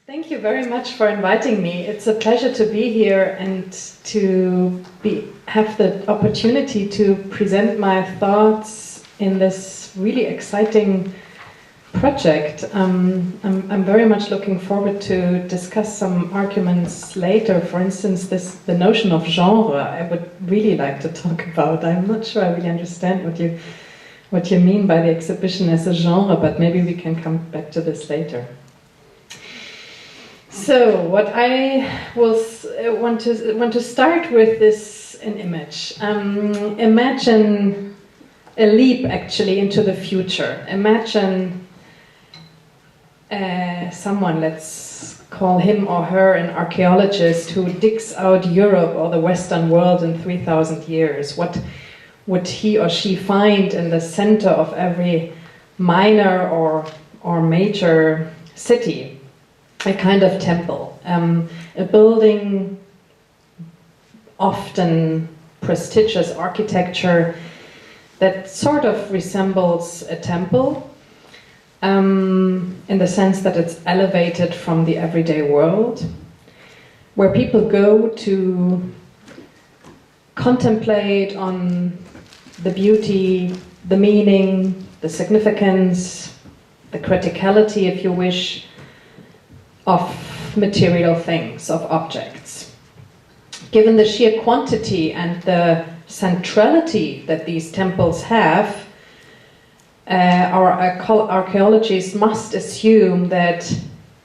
Thank you very much for inviting me. It's a pleasure to be here and to have the opportunity to present my thoughts in this really exciting project. I'm very much looking forward to discuss some arguments later. For instance, the notion of genre I would really like to talk about. I'm not sure I really understand what you mean by the exhibition as a genre, but maybe we can come back to this later. So, what I want to start with is an image. Imagine a leap, actually, into the future. Imagine someone, let's call him or her an archaeologist, who digs out Europe or the Western world in 3,000 years. What would he or she find in the center of every minor or major city? A kind of temple, a building, often prestigious architecture that sort of resembles a temple in the sense that it's elevated from the everyday world, where people go to contemplate on the beauty, the meaning, the significance, the criticality, if you wish, of material things, of objects. Given the sheer quantity and the centrality that these temples have, our archaeologists must assume that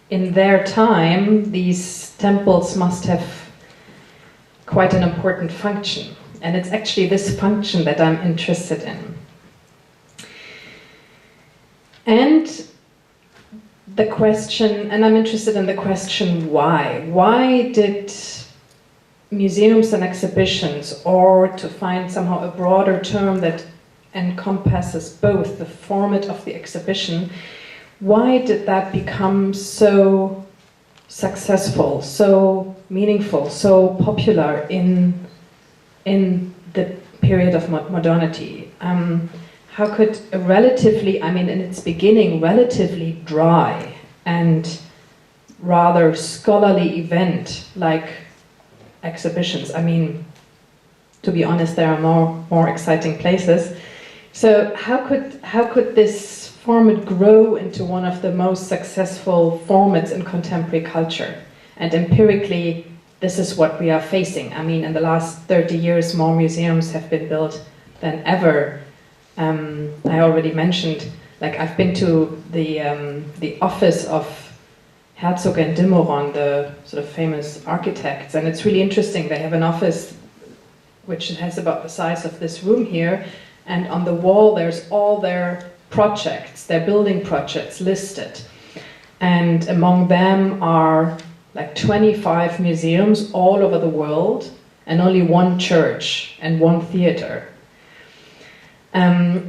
in their time these temples must have quite an important function. And it's actually this function that I'm interested in. And the question, and I'm interested in the question why. Why did museums and exhibitions, or to find somehow a broader term that encompasses both the format of the exhibition, why did that become so successful, so meaningful, so popular in the period of modernity? How could a relatively, I mean in its beginning, relatively dry and rather scholarly event like exhibitions, I mean, to be honest, there are more exciting places. So how could this format grow into one of the most successful formats in contemporary culture? And empirically, this is what we are facing. I mean, in the last 30 years, more museums have been built than ever. I already mentioned, like I've been to the office of Herzog and de Meuron, the sort of famous architects, and it's really interesting. They have an office which has about the size of this room here, and on the wall there's all their projects, their building projects listed. And among them are like 25 museums all over the world, and only one church and one theater.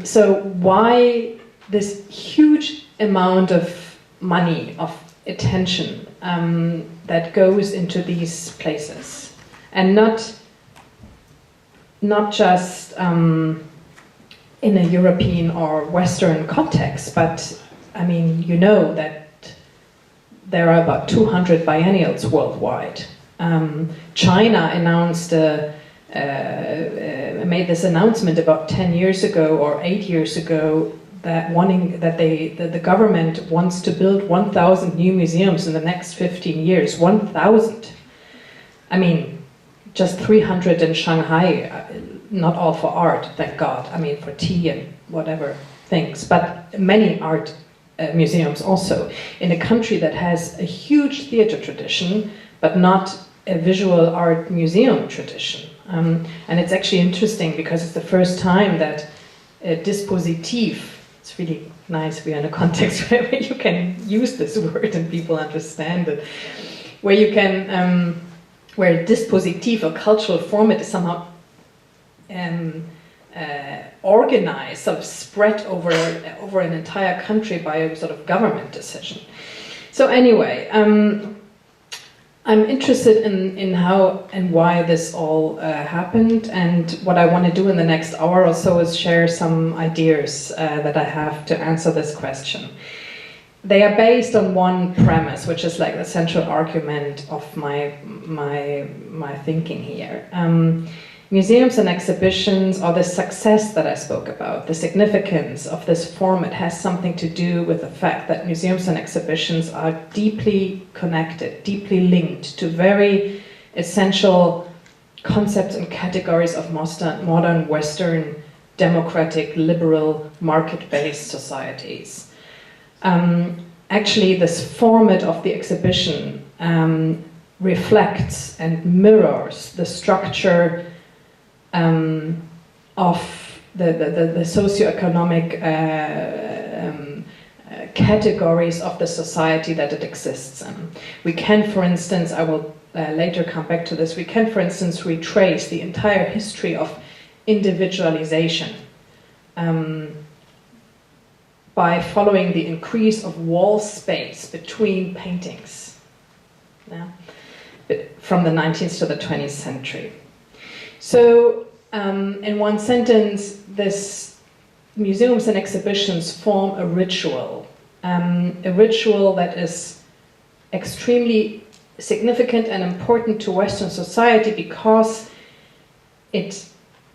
So why this huge amount of money, of attention that goes into these places, and not just in a European or Western context, but I mean, you know that there are about 200 biennials worldwide. China announced made this announcement about 10 years ago or 8 years ago that the government wants to build 1,000 new museums in the next 15 years. 1,000. I mean, just 300 in Shanghai, not all for art, thank God. I mean, for tea and whatever things, but many art museums also, in a country that has a huge theater tradition, but not a visual art museum tradition. And it's actually interesting because it's the first time that a dispositif, it's really nice we are in a context where you can use this word and people understand it, where you can, where a dispositif, a cultural format, is somehow organized, sort of spread over an entire country by a sort of government decision. So anyway, I'm interested in how and why this all happened, and what I want to do in the next hour or so is share some ideas that I have to answer this question. they are based on one premise, which is like the central argument of my thinking here. Museums and exhibitions, or the success that I spoke about, the significance of this format has something to do with the fact that museums and exhibitions are deeply connected, deeply linked to very essential concepts and categories of modern Western democratic, liberal, market-based societies. Actually, this format of the exhibition reflects and mirrors the structure of the socio-economic categories of the society that it exists in. We can, for instance, I will later come back to this, we can, for instance, retrace the entire history of individualization by following the increase of wall space between paintings, yeah, from the 19th to the 20th century. So, in one sentence, this museums and exhibitions form a ritual that is extremely significant and important to Western society because it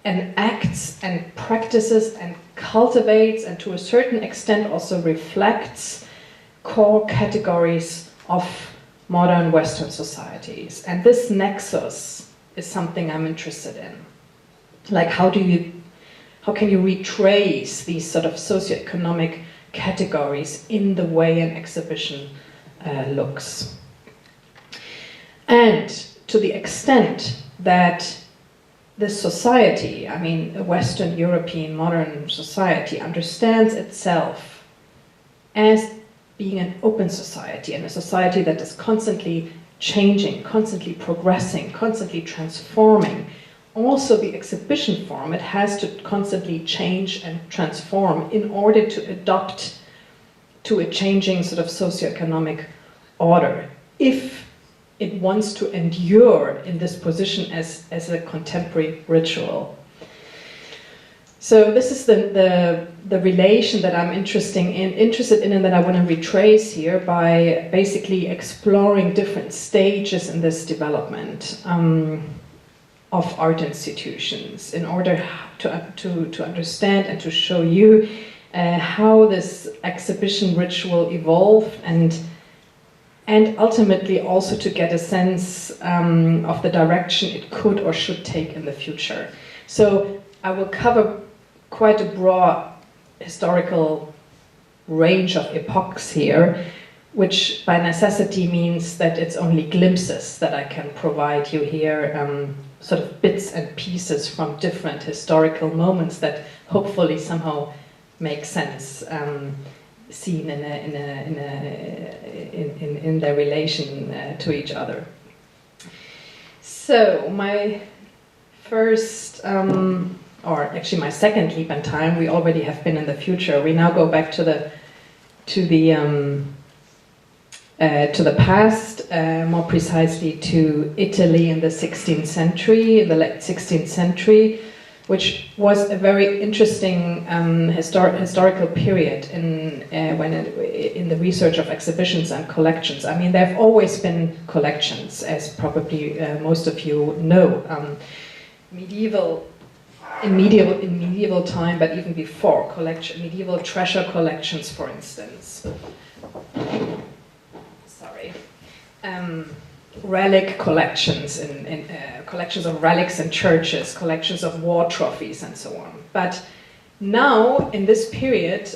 enacts and practices and cultivates and to a certain extent also reflects core categories of modern Western societies. And this nexus is something I'm interested in. Like how can you retrace these sort of socioeconomic categories in the way an exhibition looks? And to the extent that this society, I mean a Western European modern society, understands itself as being an open society and a society that is constantly changing, constantly progressing, constantly transforming. Also the exhibition format has to constantly change and transform in order to adapt to a changing sort of socioeconomic order, if it wants to endure in this position as a contemporary ritual. So this is the relation that I'm interested in and that I want to retrace here by basically exploring different stages in this development of art institutions in order to understand and to show you how this exhibition ritual evolved and ultimately also to get a sense of the direction it could or should take in the future. So I will cover quite a broad historical range of epochs here, which by necessity means that it's only glimpses that I can provide you here, sort of bits and pieces from different historical moments that hopefully somehow make sense, seen in their relation to each other. So my first, or actually my second leap in time, we already have been in the future. We now go back to the past, more precisely to Italy in the 16th century, in the late 16th century, which was a very interesting historical period in the research of exhibitions and collections. I mean, there have always been collections, as probably most of you know. In medieval time, but even before, medieval treasure collections, for instance. Sorry. Relic collections, collections of relics in churches, collections of war trophies, and so on. But now, in this period,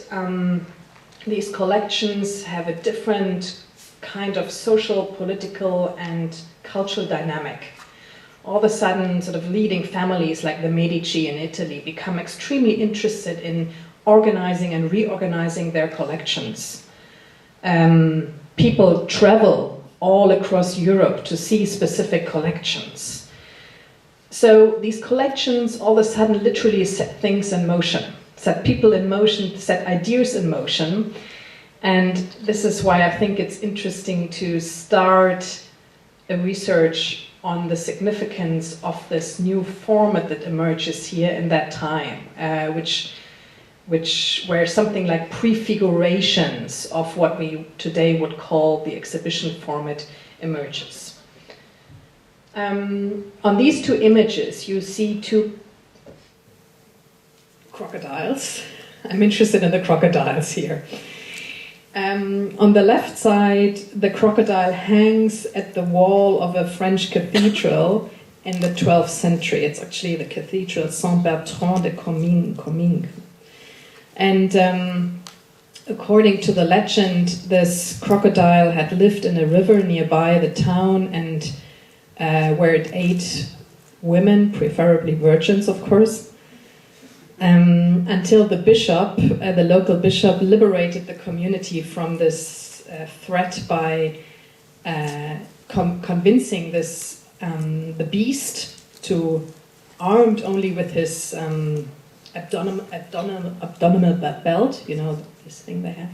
these collections have a different kind of social, political, and cultural dynamic. All of a sudden, sort of leading families like the Medici in Italy become extremely interested in organizing and reorganizing their collections. People travel all across Europe to see specific collections. So these collections all of a sudden literally set things in motion, set people in motion, set ideas in motion. And this is why I think it's interesting to start a research on the significance of this new format that emerges here in that time, which where something like prefigurations of what we today would call the exhibition format emerges. On these two images, you see two crocodiles. I'm interested in the crocodiles here. On the left side, the crocodile hangs at the wall of a French cathedral in the 12th century. It's actually the Cathedral Saint-Bertrand de Comminges. And according to the legend, this crocodile had lived in a river nearby the town, and where it ate women, preferably virgins, of course, until the bishop, the local bishop, liberated the community from this threat by convincing this the beast, to, armed only with his abdominal belt, you know, this thing they have,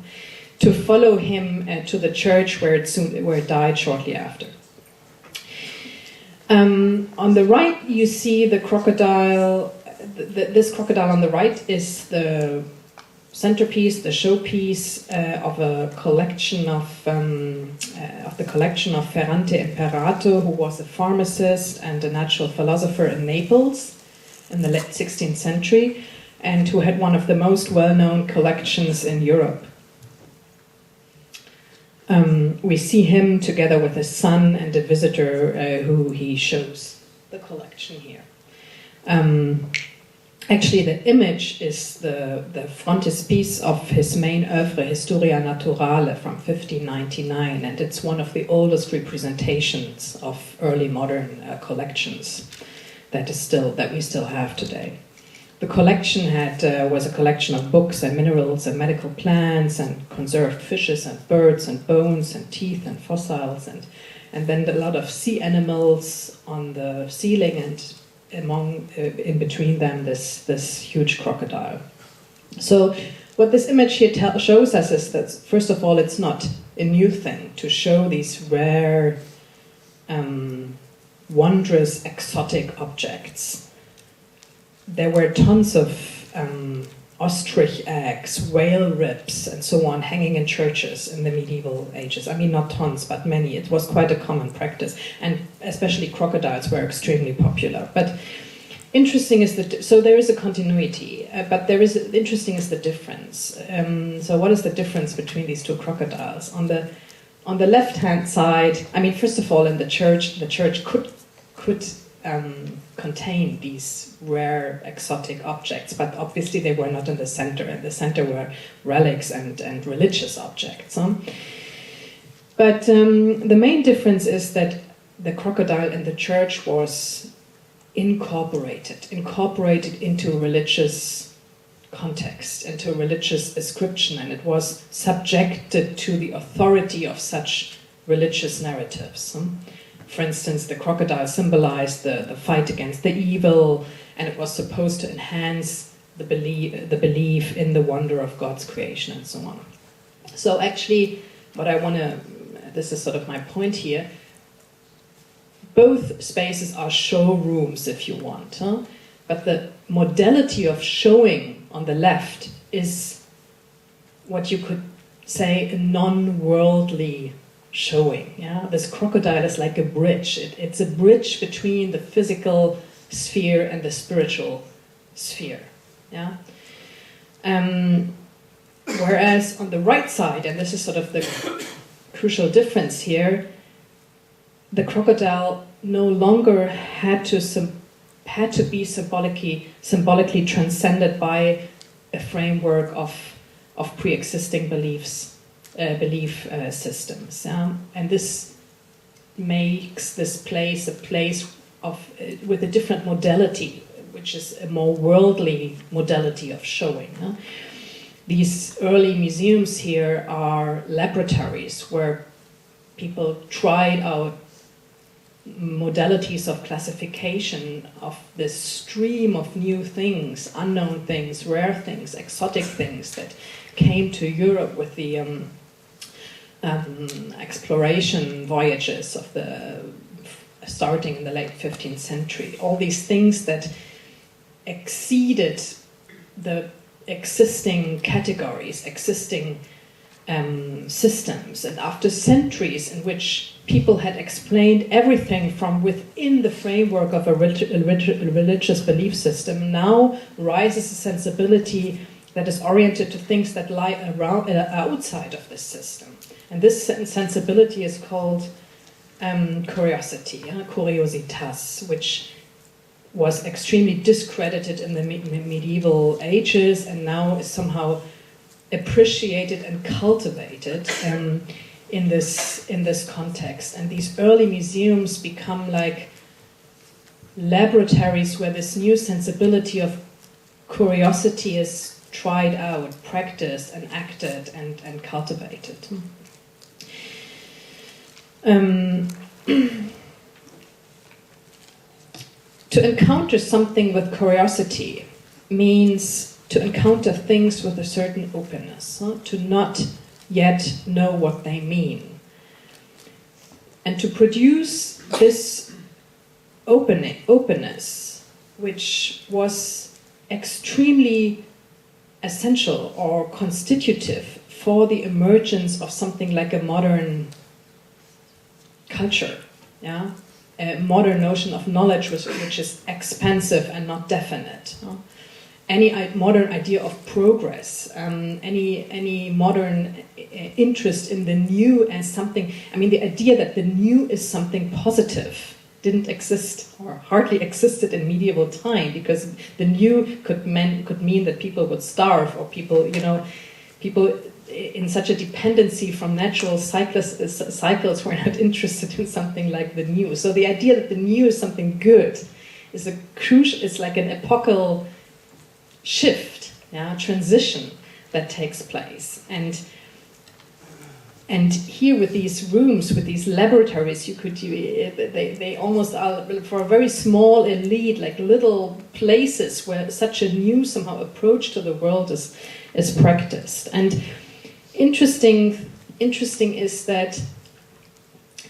to follow him to the church where it died shortly after. On the right, you see the crocodile. This crocodile on the right is the centerpiece, the showpiece of a collection of the collection of Ferrante Erato, who was a pharmacist and a natural philosopher in Naples in the late 16th century, and who had one of the most well-known collections in Europe. We see him together with his son and a visitor who he shows the collection here. Actually, the image is the frontispiece of his main oeuvre, Historia Naturale, from 1599, and it's one of the oldest representations of early modern collections that we still have today. The collection was a collection of books and minerals and medical plants and conserved fishes and birds and bones and teeth and fossils, and then a lot of sea animals on the ceiling, and in between them this huge crocodile. So what this image here shows us is that, first of all, it's not a new thing to show these rare, wondrous, exotic objects. There were tons of ostrich eggs, whale ribs, and so on hanging in churches in the medieval ages. I mean, not tons, but many. It was quite a common practice, and especially crocodiles were extremely popular. But interesting is that, so there is a continuity, but interesting is the difference. So what is the difference between these two crocodiles? On the left-hand side, I mean, first of all, in the church could contain these rare exotic objects, but obviously they were not in the center. In the center were relics and religious objects. But the main difference is that the crocodile in the church was incorporated into a religious context, into a religious ascription, and it was subjected to the authority of such religious narratives. For instance, the crocodile symbolized the fight against the evil, and it was supposed to enhance the belief in the wonder of God's creation and so on. So actually, this is sort of my point here, both spaces are showrooms, if you want, but the modality of showing on the left is what you could say a non-worldly showing. Yeah, this crocodile is like a bridge. It's a bridge between the physical sphere and the spiritual sphere. Yeah. Whereas on the right side, and this is sort of the crucial difference here, the crocodile no longer had to be symbolically transcended by a framework of pre-existing belief systems, and this makes this place a place with a different modality, which is a more worldly modality of showing. These early museums here are laboratories where people tried out modalities of classification of this stream of new things, unknown things, rare things, exotic things that came to Europe with the exploration voyages of starting in the late 15th century. All these things that exceeded the existing categories, existing systems, and after centuries in which people had explained everything from within the framework of a religious belief system, now rises a sensibility that is oriented to things that lie around, outside of this system. And this sensibility is called curiosity, curiositas, which was extremely discredited in the medieval ages and now is somehow appreciated and cultivated in this context. And these early museums become like laboratories where this new sensibility of curiosity is tried out, practiced, and acted and cultivated. To encounter something with curiosity means to encounter things with a certain openness, to not yet know what they mean. And to produce this openness, which was extremely essential or constitutive for the emergence of something like a modern culture, yeah? A modern notion of knowledge which is expansive and not definite. Any modern idea of progress, any modern interest in the new as something, I mean, the idea that the new is something positive didn't exist or hardly existed in medieval time, because the new could mean that people would starve, or people in such a dependency from natural cycles were not interested in something like the new. So the idea that the new is something good is is like an epochal shift, yeah, transition that takes place. And here with these rooms, with these laboratories, they almost are, for a very small elite, like little places where such a new somehow approach to the world is practiced. And interesting is that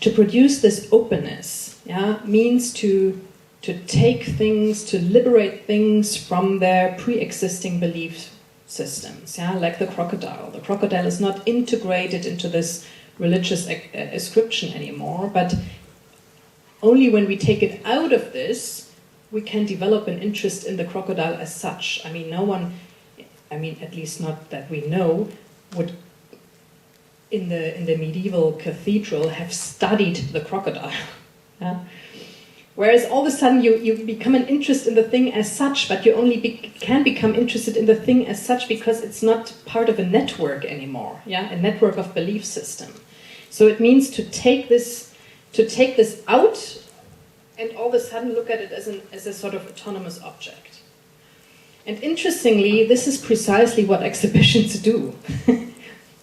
to produce this openness, yeah, means to take things, to liberate things from their pre-existing belief systems, yeah, like the crocodile. The crocodile is not integrated into this religious ascription anymore, but only when we take it out of this, we can develop an interest in the crocodile as such. I mean, no one, at least not that we know, would in the medieval cathedral have studied the crocodile. Yeah? Whereas all of a sudden you become an interest in the thing as such, but you only can become interested in the thing as such because it's not part of a network anymore, yeah, a network of belief system. So it means to take this out and all of a sudden look at it as a sort of autonomous object. And interestingly, this is precisely what exhibitions do.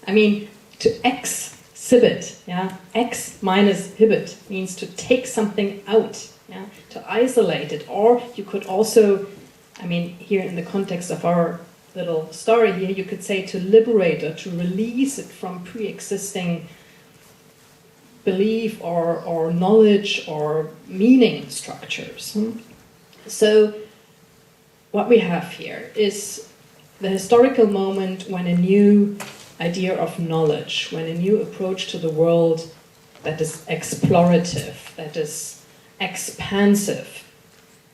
I mean, to exhibit, yeah, ex minus hibit means to take something out. Yeah, to isolate it, or you could also, here in the context of our little story here, you could say to liberate or to release it from pre-existing belief or knowledge or meaning structures. So what we have here is the historical moment when a new idea of knowledge, when a new approach to the world that is explorative, that is expansive,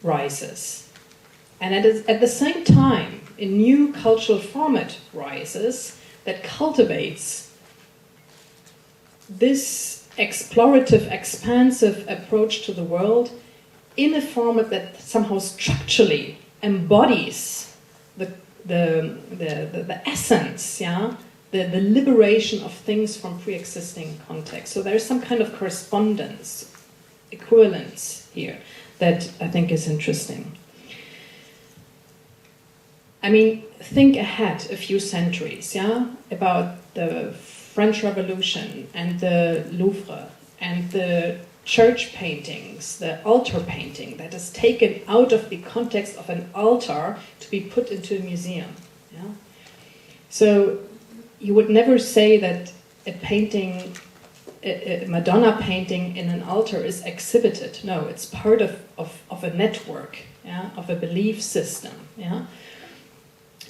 rises. And at the same time, a new cultural format rises that cultivates this explorative, expansive approach to the world in a format that somehow structurally embodies the essence, yeah, the liberation of things from pre-existing context. So there's some kind of correspondence, equivalence here that I think is interesting. Think ahead a few centuries, yeah, about the French Revolution and the Louvre and the church paintings, the altar painting that is taken out of the context of an altar to be put into a museum. Yeah? So you would never say that a painting, a Madonna painting in an altar is exhibited. No, it's part of a network, yeah, of a belief system. Yeah?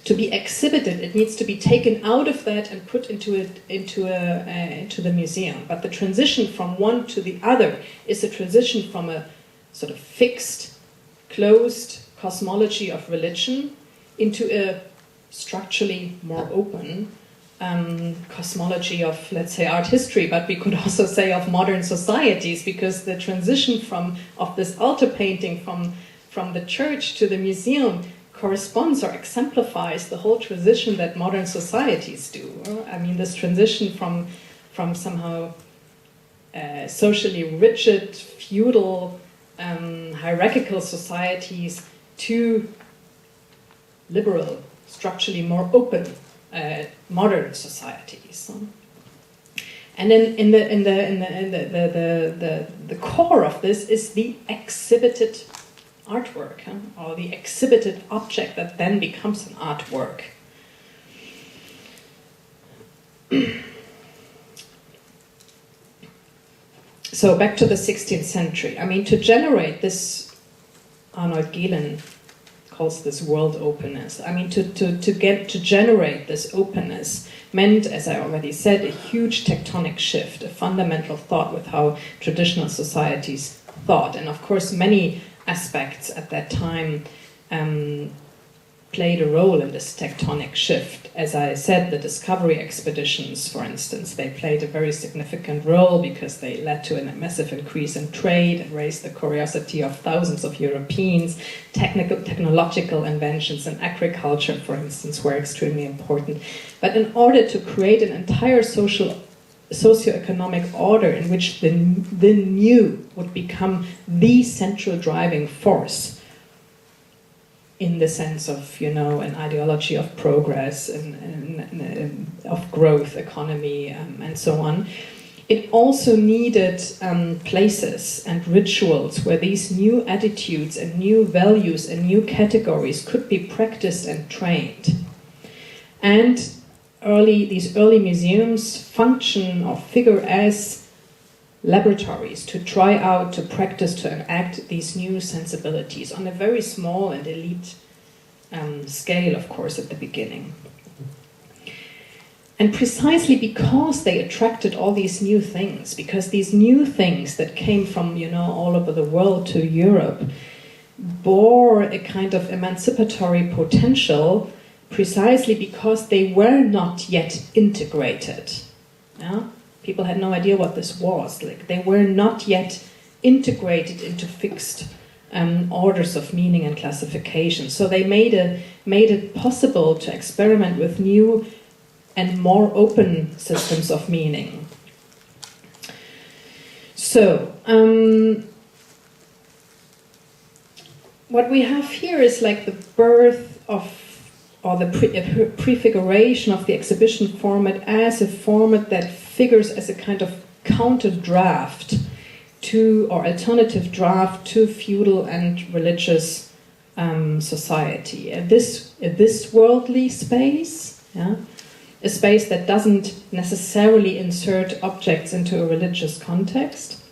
to be exhibited, it needs to be taken out of that and put into the museum. But the transition from one to the other is a transition from a sort of fixed, closed cosmology of religion into a structurally more open cosmology of, let's say, art history, but we could also say of modern societies, because the transition of this altar painting from the church to the museum corresponds or exemplifies the whole transition that modern societies do. I mean, this transition from somehow socially rigid, feudal, hierarchical societies to liberal, structurally more open modern societies. And then the core of this is the exhibited artwork, or the exhibited object that then becomes an artwork. So back to the 16th century. I mean, to generate this, Arnold Gehlen calls this world openness. I mean, to generate this openness meant, as I already said, a huge tectonic shift, a fundamental thought with how traditional societies thought. And of course, many aspects at that time played a role in this tectonic shift. As I said, the discovery expeditions, for instance, they played a very significant role because they led to a massive increase in trade and raised the curiosity of thousands of Europeans. Technological inventions in agriculture, for instance, were extremely important. But in order to create an entire socio-economic order in which the new would become the central driving force, in the sense of, you know, an ideology of progress and of growth, economy, and so on. It also needed places and rituals where these new attitudes and new values and new categories could be practiced and trained. And these early museums function or figure as laboratories to try out, to practice, to enact these new sensibilities on a very small and elite scale, of course, at the beginning. And precisely because they attracted all these new things, because these new things that came from, you know, all over the world to Europe bore a kind of emancipatory potential, precisely because they were not yet integrated. Yeah? People had no idea what this was. Like, they were not yet integrated into fixed orders of meaning and classification. So they made it possible to experiment with new and more open systems of meaning. So what we have here is like the birth of, or the prefiguration of the exhibition format as a format that figures as a kind of counter draft to, or alternative draft to, feudal and religious society. This worldly space, yeah, a space that doesn't necessarily insert objects into a religious context,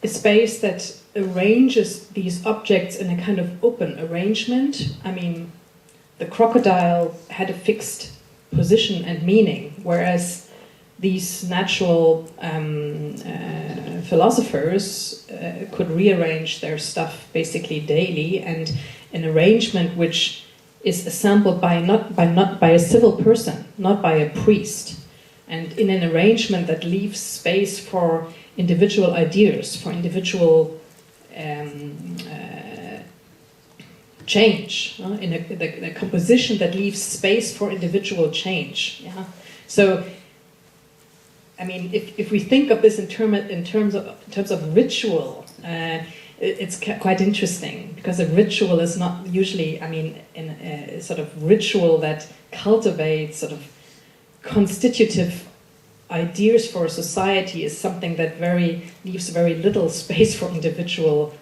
a space that arranges these objects in a kind of open arrangement. I mean, the crocodile had a fixed position and meaning, whereas these natural philosophers could rearrange their stuff basically daily, and an arrangement which is assembled by not by a civil person, not by a priest, and in an arrangement that leaves space for individual ideas, for individual change, in a composition that leaves space for individual change. Yeah? So, I mean, if we think of this in terms of ritual, it's quite interesting, because a ritual is not usually, I mean, a sort of ritual that cultivates sort of constitutive ideas for a society is something that leaves very little space for individual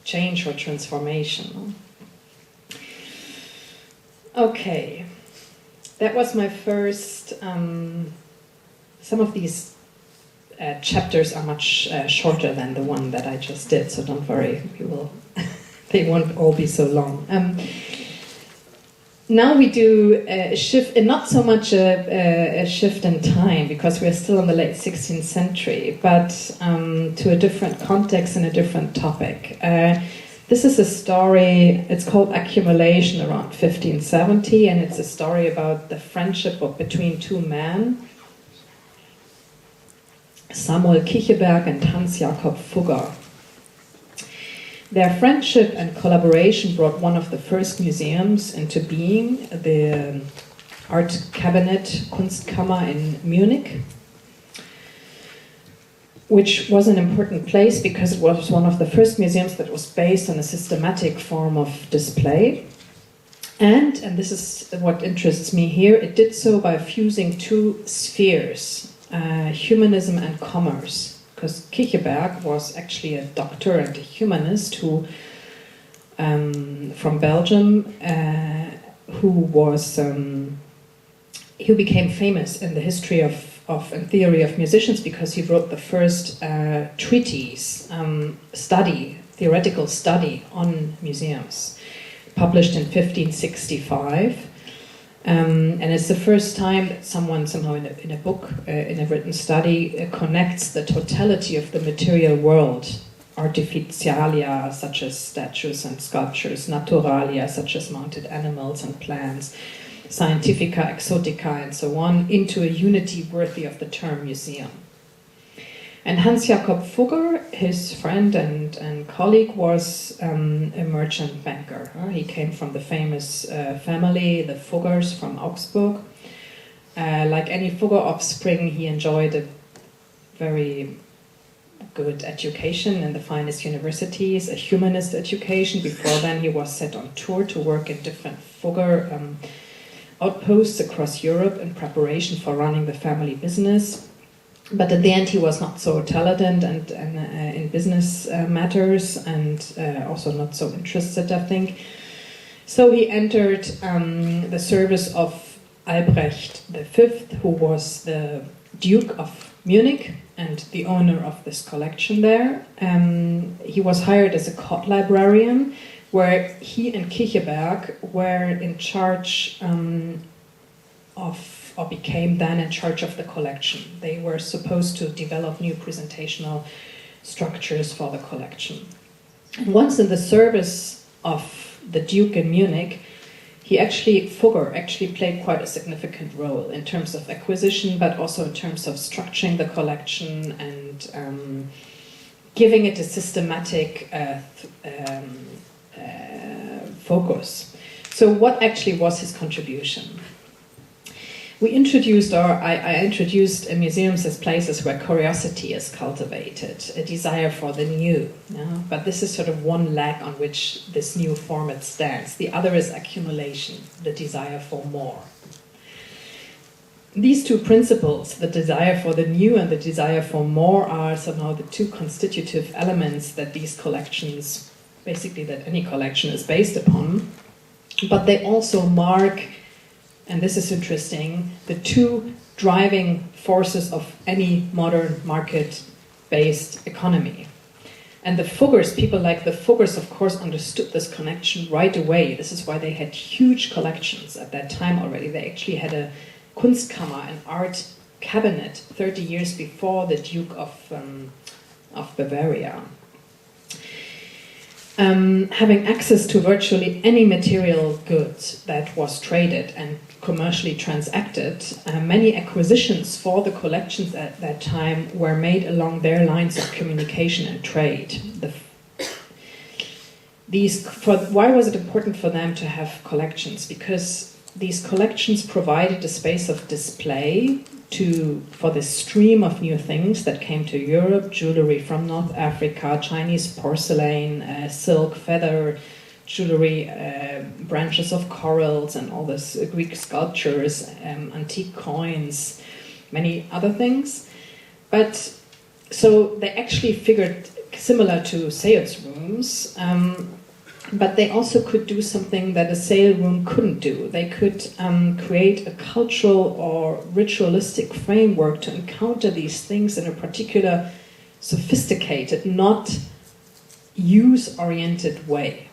change or transformation. Okay, that was my first. Some of these chapters are much shorter than the one that I just did, so don't worry, they won't all be so long. now we do a shift, and not so much a shift in time, because we're still in the late 16th century, but to a different context and a different topic. This is a story, it's called Accumulation, around 1570, and it's a story about the friendship between two men, Samuel Kicheberg and Hans Jakob Fugger. Their friendship and collaboration brought one of the first museums into being, the Art Cabinet Kunstkammer in Munich, which was an important place because it was one of the first museums that was based on a systematic form of display. And this is what interests me here, it did so by fusing two spheres, humanism and commerce. Because Kicheberg was actually a doctor and a humanist who, from Belgium, who became famous in the history and theory of musicians because he wrote the first treatise, theoretical study on museums, published in 1565. And it's the first time that someone somehow in a book, in a written study, connects the totality of the material world, artificialia such as statues and sculptures, naturalia such as mounted animals and plants, scientifica, exotica and so on, into a unity worthy of the term museum. And Hans Jakob Fugger, his friend and colleague, was a merchant banker. He came from the famous family, the Fuggers from Augsburg. Like any Fugger offspring, he enjoyed a very good education in the finest universities, a humanist education. Before then, he was set on tour to work in different Fugger outposts across Europe in preparation for running the family business. But at the end, he was not so talented and in business matters, and also not so interested, I think. So he entered the service of Albrecht V, who was the Duke of Munich and the owner of this collection there. He was hired as a court librarian, where he and Kicheberg were in charge or became then in charge of the collection. They were supposed to develop new presentational structures for the collection. And once in the service of the Duke in Munich, Fugger actually played quite a significant role in terms of acquisition, but also in terms of structuring the collection and giving it a systematic focus. So what actually was his contribution? I introduced museums as places where curiosity is cultivated, a desire for the new. But this is sort of one leg on which this new format stands. The other is accumulation, the desire for more. These two principles, the desire for the new and the desire for more, are somehow the two constitutive elements that these collections, basically that any collection is based upon. But they also mark, and this is interesting, the two driving forces of any modern market-based economy. And the Fuggers, people like the Fuggers, of course, understood this connection right away. This is why they had huge collections at that time already. They actually had a Kunstkammer, an art cabinet, 30 years before the Duke of Bavaria. Having access to virtually any material goods that was traded and commercially transacted, many acquisitions for the collections at that time were made along their lines of communication and trade. Why was it important for them to have collections? Because these collections provided a space of display for the stream of new things that came to Europe, jewelry from North Africa, Chinese porcelain, silk, feather, jewelry, branches of corals and all this, Greek sculptures, antique coins, many other things. But so they actually figured similar to sales rooms, but they also could do something that a sale room couldn't do. They could create a cultural or ritualistic framework to encounter these things in a particular sophisticated, not use-oriented way.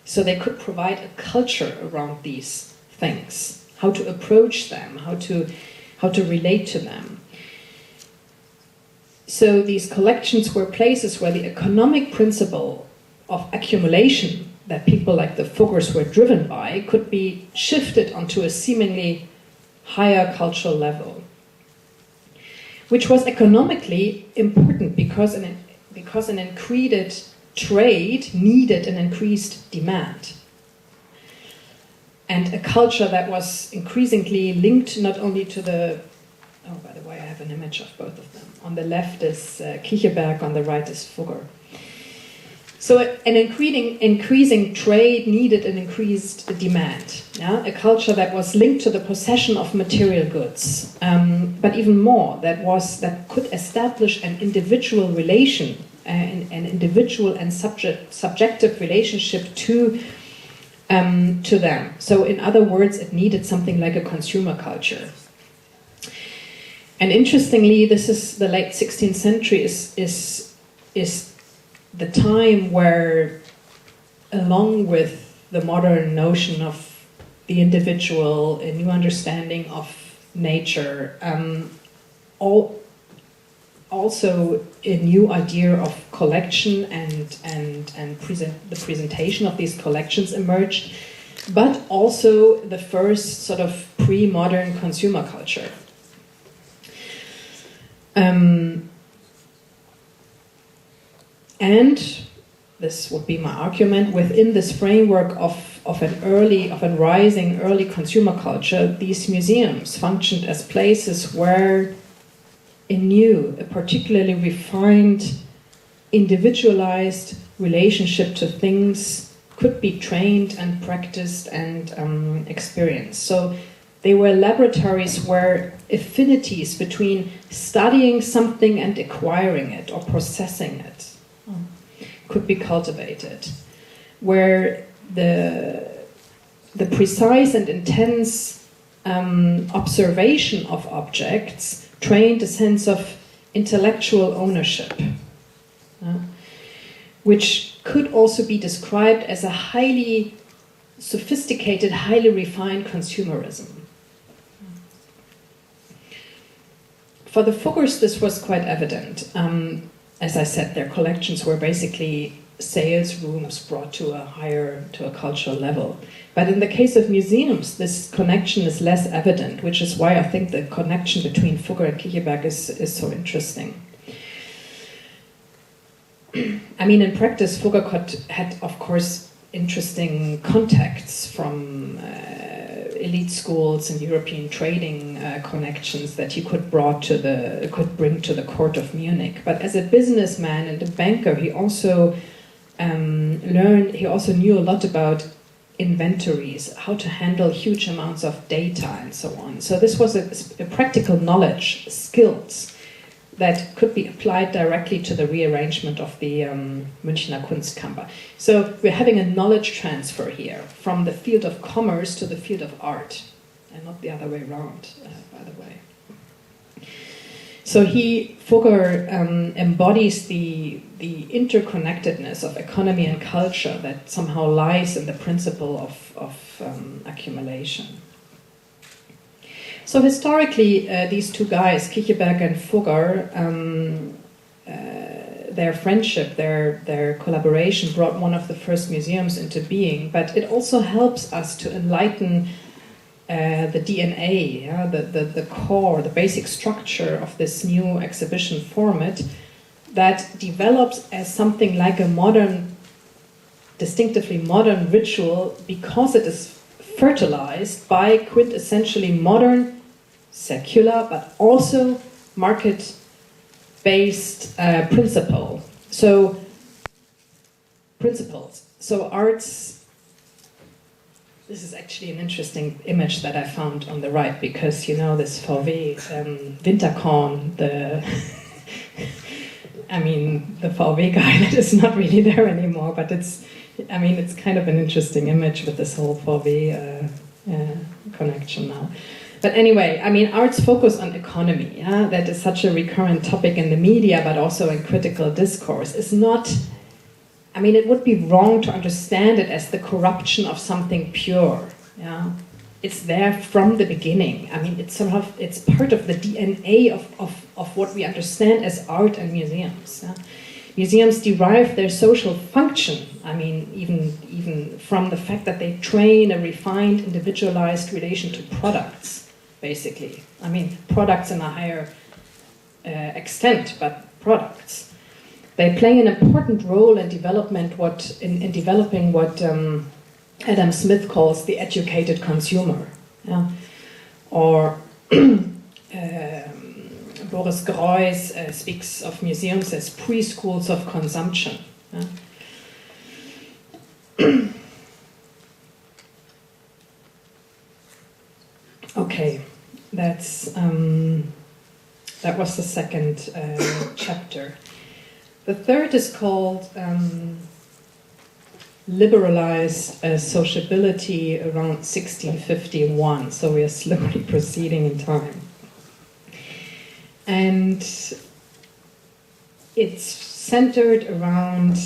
So they could provide a culture around these things, how to approach them, how to relate to them. So these collections were places where the economic principle of accumulation that people like the Fuggers were driven by could be shifted onto a seemingly higher cultural level, which was economically important because an increased trade needed an increased demand. And a culture that was increasingly linked not only to the... Oh, by the way, I have an image of both of them. On the left is Kicheberg, on the right is Fugger. So an increasing trade needed an increased demand. Yeah? A culture that was linked to the possession of material goods, but even more, that could establish an individual relation, an individual and subjective relationship to them. So in other words, it needed something like a consumer culture. And interestingly, this is the late 16th century is the time where, along with the modern notion of the individual, a new understanding of nature, also a new idea of collection and the presentation of these collections emerged, but also the first sort of pre-modern consumer culture. And this would be my argument, within this framework of a rising early consumer culture, these museums functioned as places where a new, a particularly refined, individualized relationship to things could be trained and practiced and experienced. So they were laboratories where affinities between studying something and acquiring it or processing it could be cultivated, where the precise and intense observation of objects trained a sense of intellectual ownership, which could also be described as a highly sophisticated, highly refined consumerism. For the Fuggers, this was quite evident. As I said, their collections were basically sales rooms brought to a cultural level. But in the case of museums, this connection is less evident, which is why I think the connection between Fugger and Kicheberg is so interesting. I mean, in practice, Fugger had, of course, interesting contacts from elite schools and European trading connections that he could bring to the court of Munich. But as a businessman and a banker, he also knew a lot about inventories, how to handle huge amounts of data and so on. So this was a practical knowledge, skills that could be applied directly to the rearrangement of the Münchner Kunstkammer. So we're having a knowledge transfer here from the field of commerce to the field of art, and not the other way around, by the way. So Fugger embodies the interconnectedness of economy and culture that somehow lies in the principle of accumulation. So historically, these two guys, Kicheberg and Fugger, their friendship, their collaboration brought one of the first museums into being, but it also helps us to enlighten the DNA, the core, the basic structure of this new exhibition format that develops as something like a modern, distinctively modern ritual because it is fertilized by quintessentially modern, secular, but also market-based principles. So arts, this is actually an interesting image that I found on the right, because you know this VW Winterkorn, the VW guy that is not really there anymore, but it's kind of an interesting image with this whole VW connection now. But anyway, art's focus on economy, that is such a recurrent topic in the media, but also in critical discourse, is not, it would be wrong to understand it as the corruption of something pure. it's there from the beginning. I mean, it's part of the DNA of what we understand as art and museums. Museums derive their social function, I mean, even from the fact that they train a refined, individualized relation to products, basically. I mean, products in a higher extent, but products. They play an important role in development, in developing what Adam Smith calls the educated consumer, or Boris Groys speaks of museums as preschools of consumption. Okay, that was the second chapter. The third is called Liberalized Sociability around 1651, so we are slowly proceeding in time. And it's centered around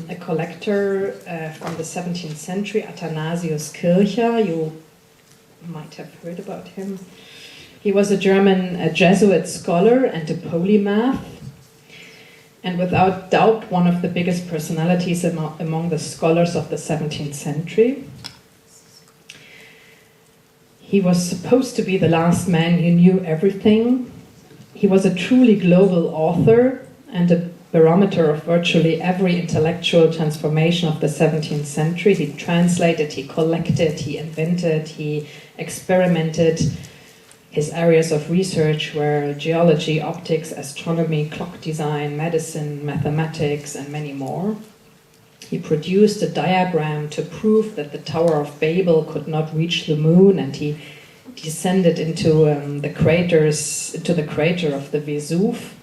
a collector from the 17th century, Athanasius Kircher. You might have heard about him. He was a German Jesuit scholar and a polymath, and without doubt one of the biggest personalities among the scholars of the 17th century. He was supposed to be the last man who knew everything. He was a truly global author and a barometer of virtually every intellectual transformation of the 17th century. He translated, he collected, he invented, he experimented. His areas of research were geology, optics, astronomy, clock design, medicine, mathematics, and many more. He produced a diagram to prove that the Tower of Babel could not reach the moon, and he descended into the crater of the Vesuve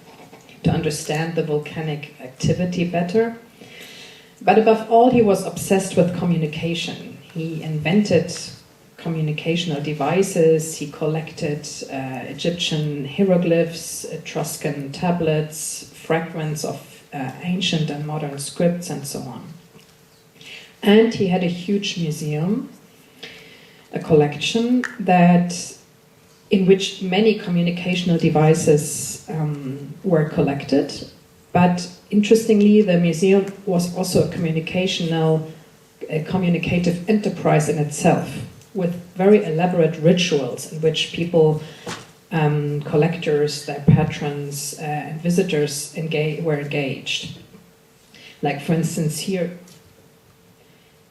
to understand the volcanic activity better. But above all, he was obsessed with communication. He invented communicational devices, he collected Egyptian hieroglyphs, Etruscan tablets, fragments of ancient and modern scripts, and so on. And he had a huge museum, a collection in which many communicational devices were collected, but interestingly, the museum was also a communicative enterprise in itself, with very elaborate rituals in which people, collectors, their patrons, and visitors were engaged. Like, for instance, here,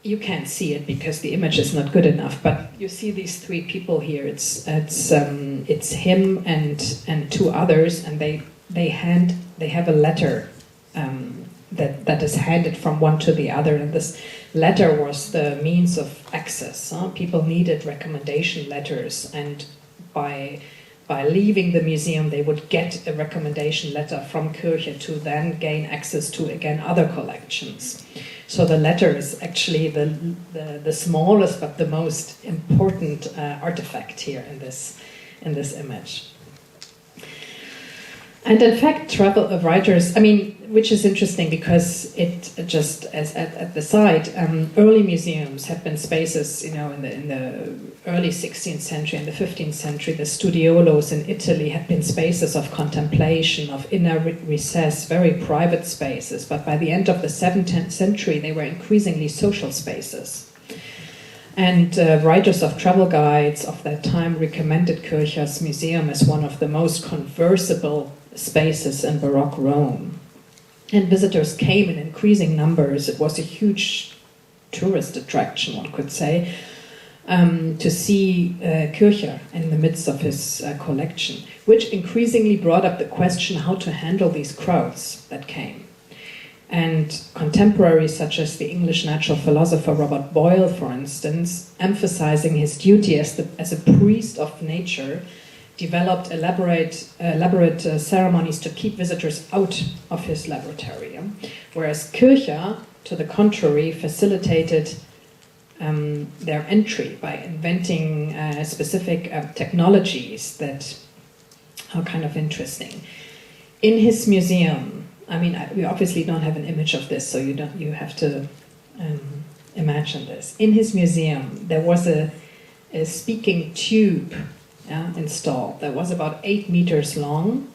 you can't see it because the image is not good enough, but you see these three people here. It's him and two others, and they have a letter that is handed from one to the other, and this letter was the means of access. People needed recommendation letters, and by leaving the museum, they would get a recommendation letter from Kircher to then gain access to, again, other collections. So the letter is actually the smallest but the most important artifact here in this image. And in fact, travel writers, I mean, which is interesting because it just as at the side, early museums have been spaces, in the early 16th century and the 15th century. The studiolos in Italy had been spaces of contemplation, of inner recess, very private spaces. But by the end of the 17th century, they were increasingly social spaces. And writers of travel guides of that time recommended Kircher's museum as one of the most conversable spaces in Baroque Rome. And visitors came in increasing numbers. It was a huge tourist attraction, one could say, to see Kircher in the midst of his collection, which increasingly brought up the question how to handle these crowds that came. And contemporaries such as the English natural philosopher Robert Boyle, for instance, emphasizing his duty as a priest of nature, developed elaborate ceremonies to keep visitors out of his laboratory. Whereas Kircher, to the contrary, facilitated their entry by inventing specific technologies that are kind of interesting. In his museum, I mean, we obviously don't have an image of this, so you have to imagine this. In his museum, there was a a speaking tube installed that was about 8 meters long,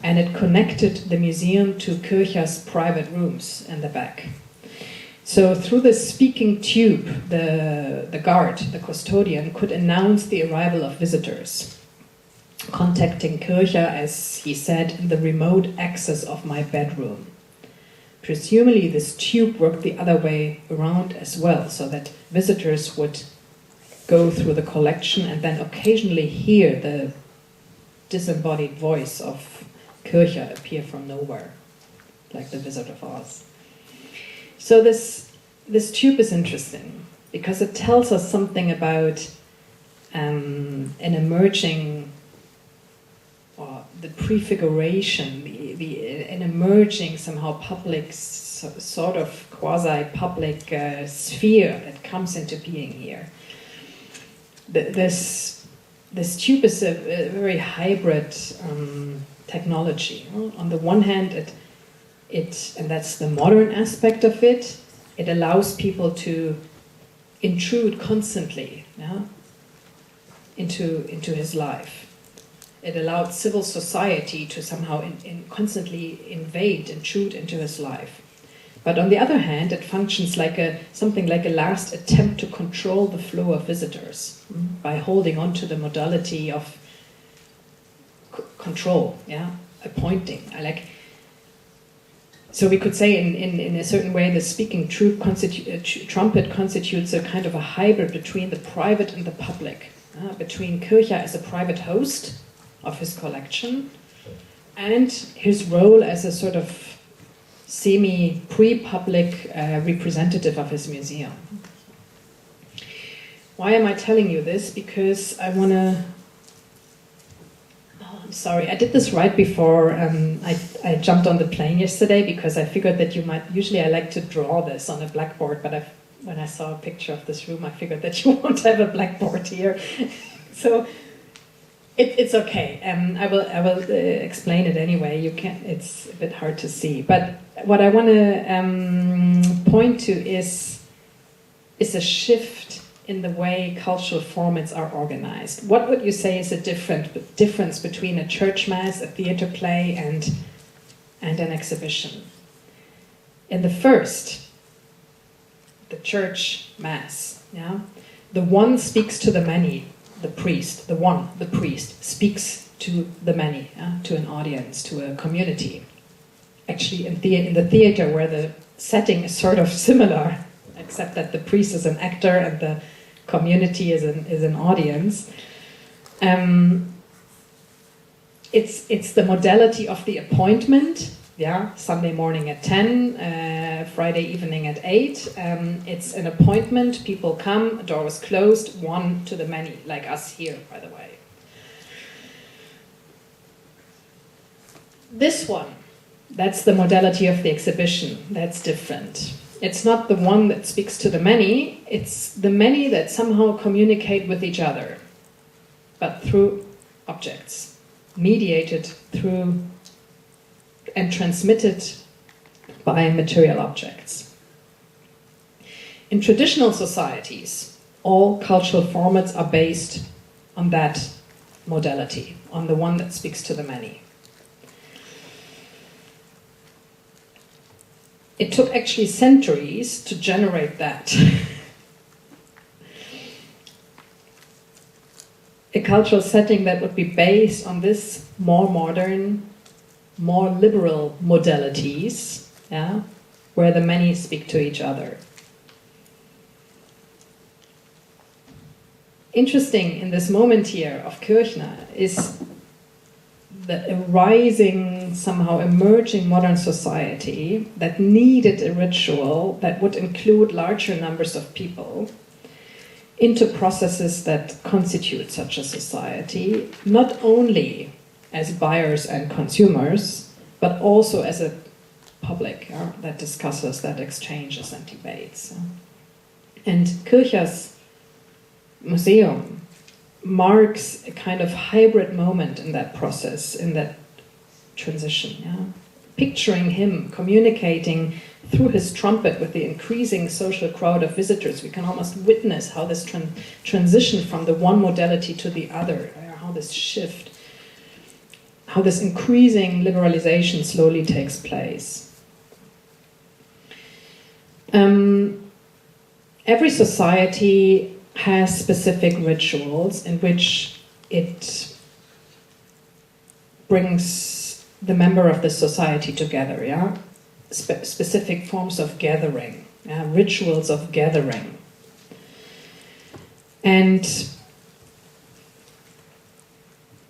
and it connected the museum to Kircher's private rooms in the back. So through this speaking tube, the guard, the custodian, could announce the arrival of visitors, contacting Kircher, as he said, in the remote access of my bedroom. Presumably this tube worked the other way around as well, so that visitors would go through the collection and then occasionally hear the disembodied voice of Kircher appear from nowhere, like the Wizard of Oz. So this tube is interesting because it tells us something about an emerging, or the prefiguration, an emerging somehow public, sort of quasi-public sphere that comes into being here. This tube is a very hybrid technology. On the one hand, and that's the modern aspect of it, it allows people to intrude constantly into his life. It allowed civil society to somehow constantly intrude into his life. But on the other hand, it functions like something like a last attempt to control the flow of visitors by holding on to the modality of control, appointing. So we could say in a certain way the speaking trumpet constitutes a kind of a hybrid between the private and the public, between Kircher as a private host of his collection and his role as a sort of pre-public representative of his museum. Why am I telling you this? Because I want to... Sorry, I did this right before I jumped on the plane yesterday, because I figured that you might... Usually I like to draw this on a blackboard, but when I saw a picture of this room, I figured that you won't have a blackboard here. So it's okay. I will explain it anyway. You can. It's a bit hard to see. But what I want to point to is a shift in the way cultural formats are organized. What would you say is a difference between a church mass, a theater play, and an exhibition? In the first, the church mass, the one speaks to the many, the priest, the priest speaks to the many, to an audience, to a community. Actually, in the theater, where the setting is sort of similar, except that the priest is an actor and the community is an audience. It's the modality of the appointment. Sunday morning at 10, Friday evening at 8. It's an appointment. People come. A door was closed. One to the many, like us here, by the way. This one, that's the modality of the exhibition. That's different. It's not the one that speaks to the many, it's the many that somehow communicate with each other, but through objects, mediated through and transmitted by material objects. In traditional societies, all cultural formats are based on that modality, on the one that speaks to the many. It took actually centuries to generate that. A cultural setting that would be based on this more modern, more liberal modalities, where the many speak to each other. Interesting in this moment here of Kirchner is the rising, somehow emerging modern society that needed a ritual that would include larger numbers of people into processes that constitute such a society, not only as buyers and consumers, but also as a public that discusses, that exchanges and debates. And Kircher's museum marks a kind of hybrid moment in that process, in that transition. picturing him communicating through his trumpet with the increasing social crowd of visitors. We can almost witness how this transition from the one modality to the other, how this shift, how this increasing liberalization slowly takes place. Every society has specific rituals in which it brings the member of the society together, yeah? Specific forms of gathering, rituals of gathering. And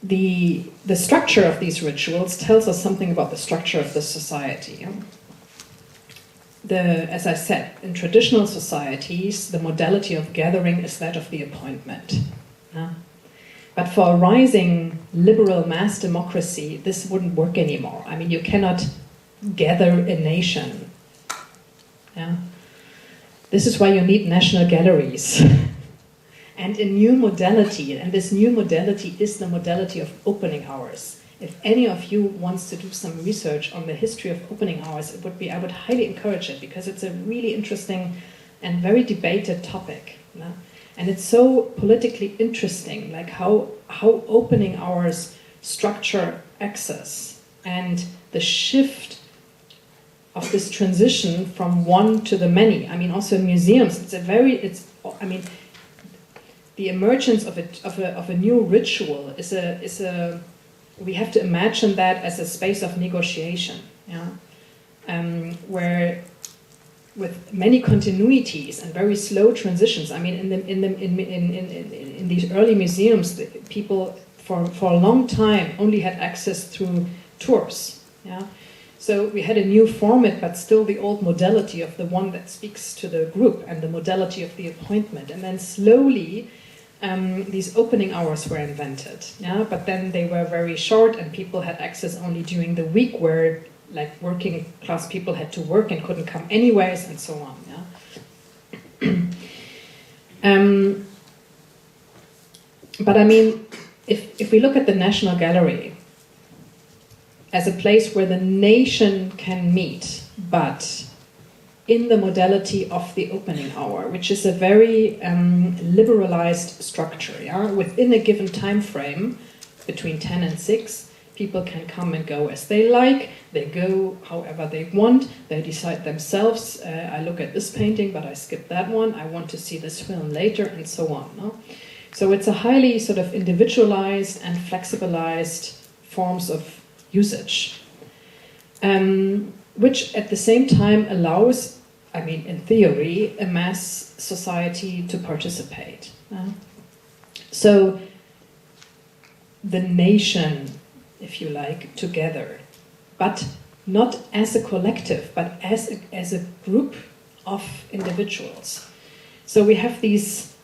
the structure of these rituals tells us something about the structure of the society. Yeah? As I said, in traditional societies, the modality of gathering is that of the appointment. Yeah? But for a rising liberal mass democracy, this wouldn't work anymore. I mean, you cannot gather a nation. Yeah? This is why you need national galleries. And a new modality, and this new modality is the modality of opening hours. If any of you wants to do some research on the history of opening hours, I would highly encourage it, because it's a really interesting and very debated topic. Yeah? And it's so politically interesting, like how opening hours structure access and the shift of this transition from one to the many. I mean, also in museums, the emergence of a new ritual we have to imagine that as a space of negotiation, yeah? Where with many continuities and very slow transitions. I mean, in these early museums, the people for a long time only had access through tours, yeah? So we had a new format, but still the old modality of the one that speaks to the group and the modality of the appointment. And then slowly, these opening hours were invented, yeah? But then they were very short, and people had access only during the week, where like working class people had to work and couldn't come anyways, and so on. Yeah? But I mean, if we look at the National Gallery as a place where the nation can meet, but in the modality of the opening hour, which is a very liberalized structure, yeah? Within a given time frame, between 10 and 6, people can come and go as they like, they go however they want, they decide themselves, I look at this painting, but I skip that one, I want to see this film later, and so on. No? So it's a highly sort of individualized and flexibilized forms of usage, which at the same time allows, I mean, in theory, a mass society to participate. So the nation, if you like, together, but not as a collective, but as a group of individuals. So we have this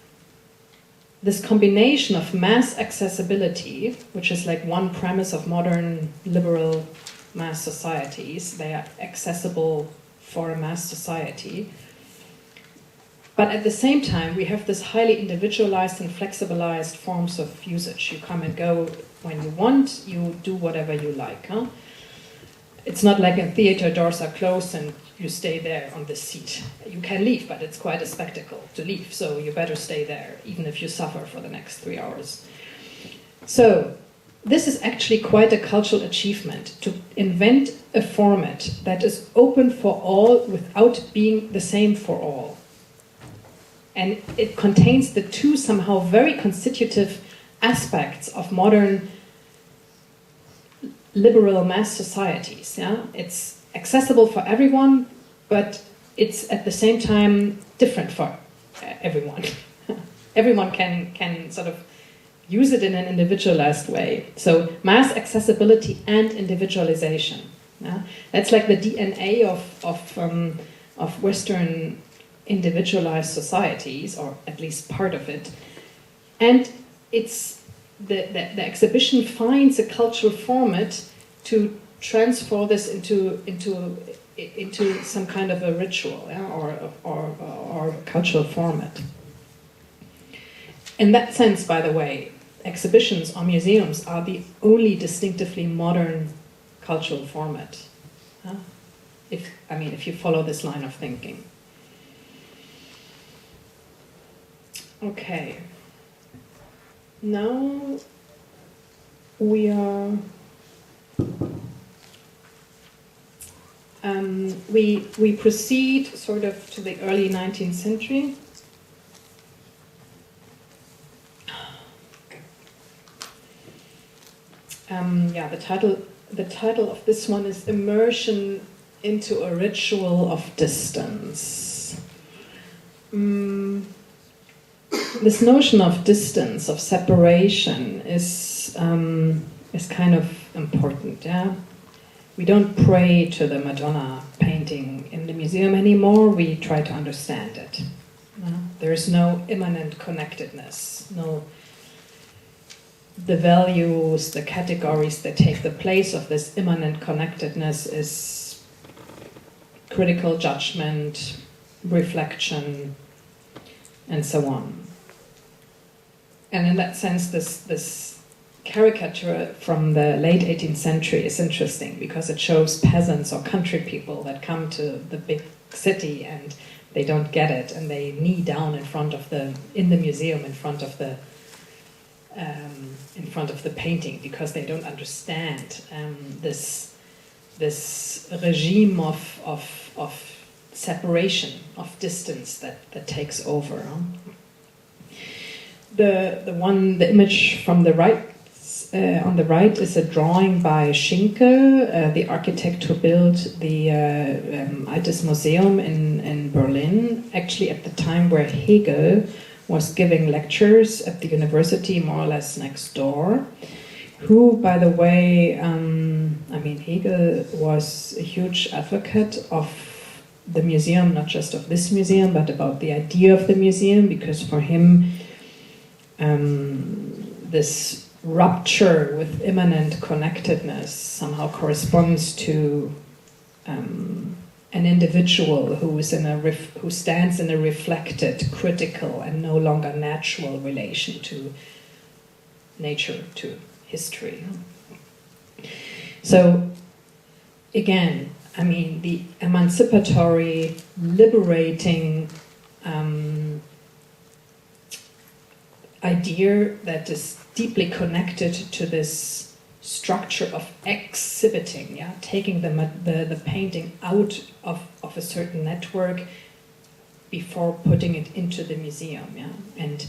combination of mass accessibility, which is like one premise of modern liberal mass societies. They are accessible for a mass society. But at the same time, we have this highly individualized and flexibilized forms of usage. You come and go when you want, you do whatever you like. Huh? It's not like in theater, doors are closed and you stay there on the seat. You can leave, but it's quite a spectacle to leave, so you better stay there, even if you suffer for the next 3 hours. So this is actually quite a cultural achievement, to invent a format that is open for all without being the same for all. And it contains the two somehow very constitutive aspects of modern liberal mass societies. Yeah? It's accessible for everyone, but it's at the same time different for everyone. Everyone can sort of use it in an individualized way. So mass accessibility and individualization. Yeah? That's like the DNA of Western individualized societies, or at least part of it. And it's the exhibition finds a cultural format to transfer this into some kind of a ritual, yeah, or a cultural format. In that sense, by the way, exhibitions or museums are the only distinctively modern cultural format. If you follow this line of thinking. Okay. Now we are. We proceed sort of to the early 19th century. The title of this one is Immersion into a Ritual of Distance. This notion of distance, of separation, is kind of important. Yeah, we don't pray to the Madonna painting in the museum anymore. We try to understand it. There is no immanent connectedness. The values, the categories that take the place of this immanent connectedness is critical judgment, reflection, and so on. And in that sense, this caricature from the late 18th century is interesting because it shows peasants or country people that come to the big city and they don't get it, and they knee down in the museum in front of the painting because they don't understand this regime of separation, of distance that takes over. The image from the right on the right is a drawing by Schinke, the architect who built the Altes Museum in Berlin, actually at the time where Hegel was giving lectures at the university more or less next door, who, by the way, Hegel was a huge advocate of the museum, not just of this museum, but about the idea of the museum, because for him, this rupture with immanent connectedness somehow corresponds to an individual who stands in a reflected, critical, and no longer natural relation to nature, to history. So, again, the emancipatory, liberating idea that is deeply connected to this structure of exhibiting, taking the painting out of a certain network before putting it into the museum, and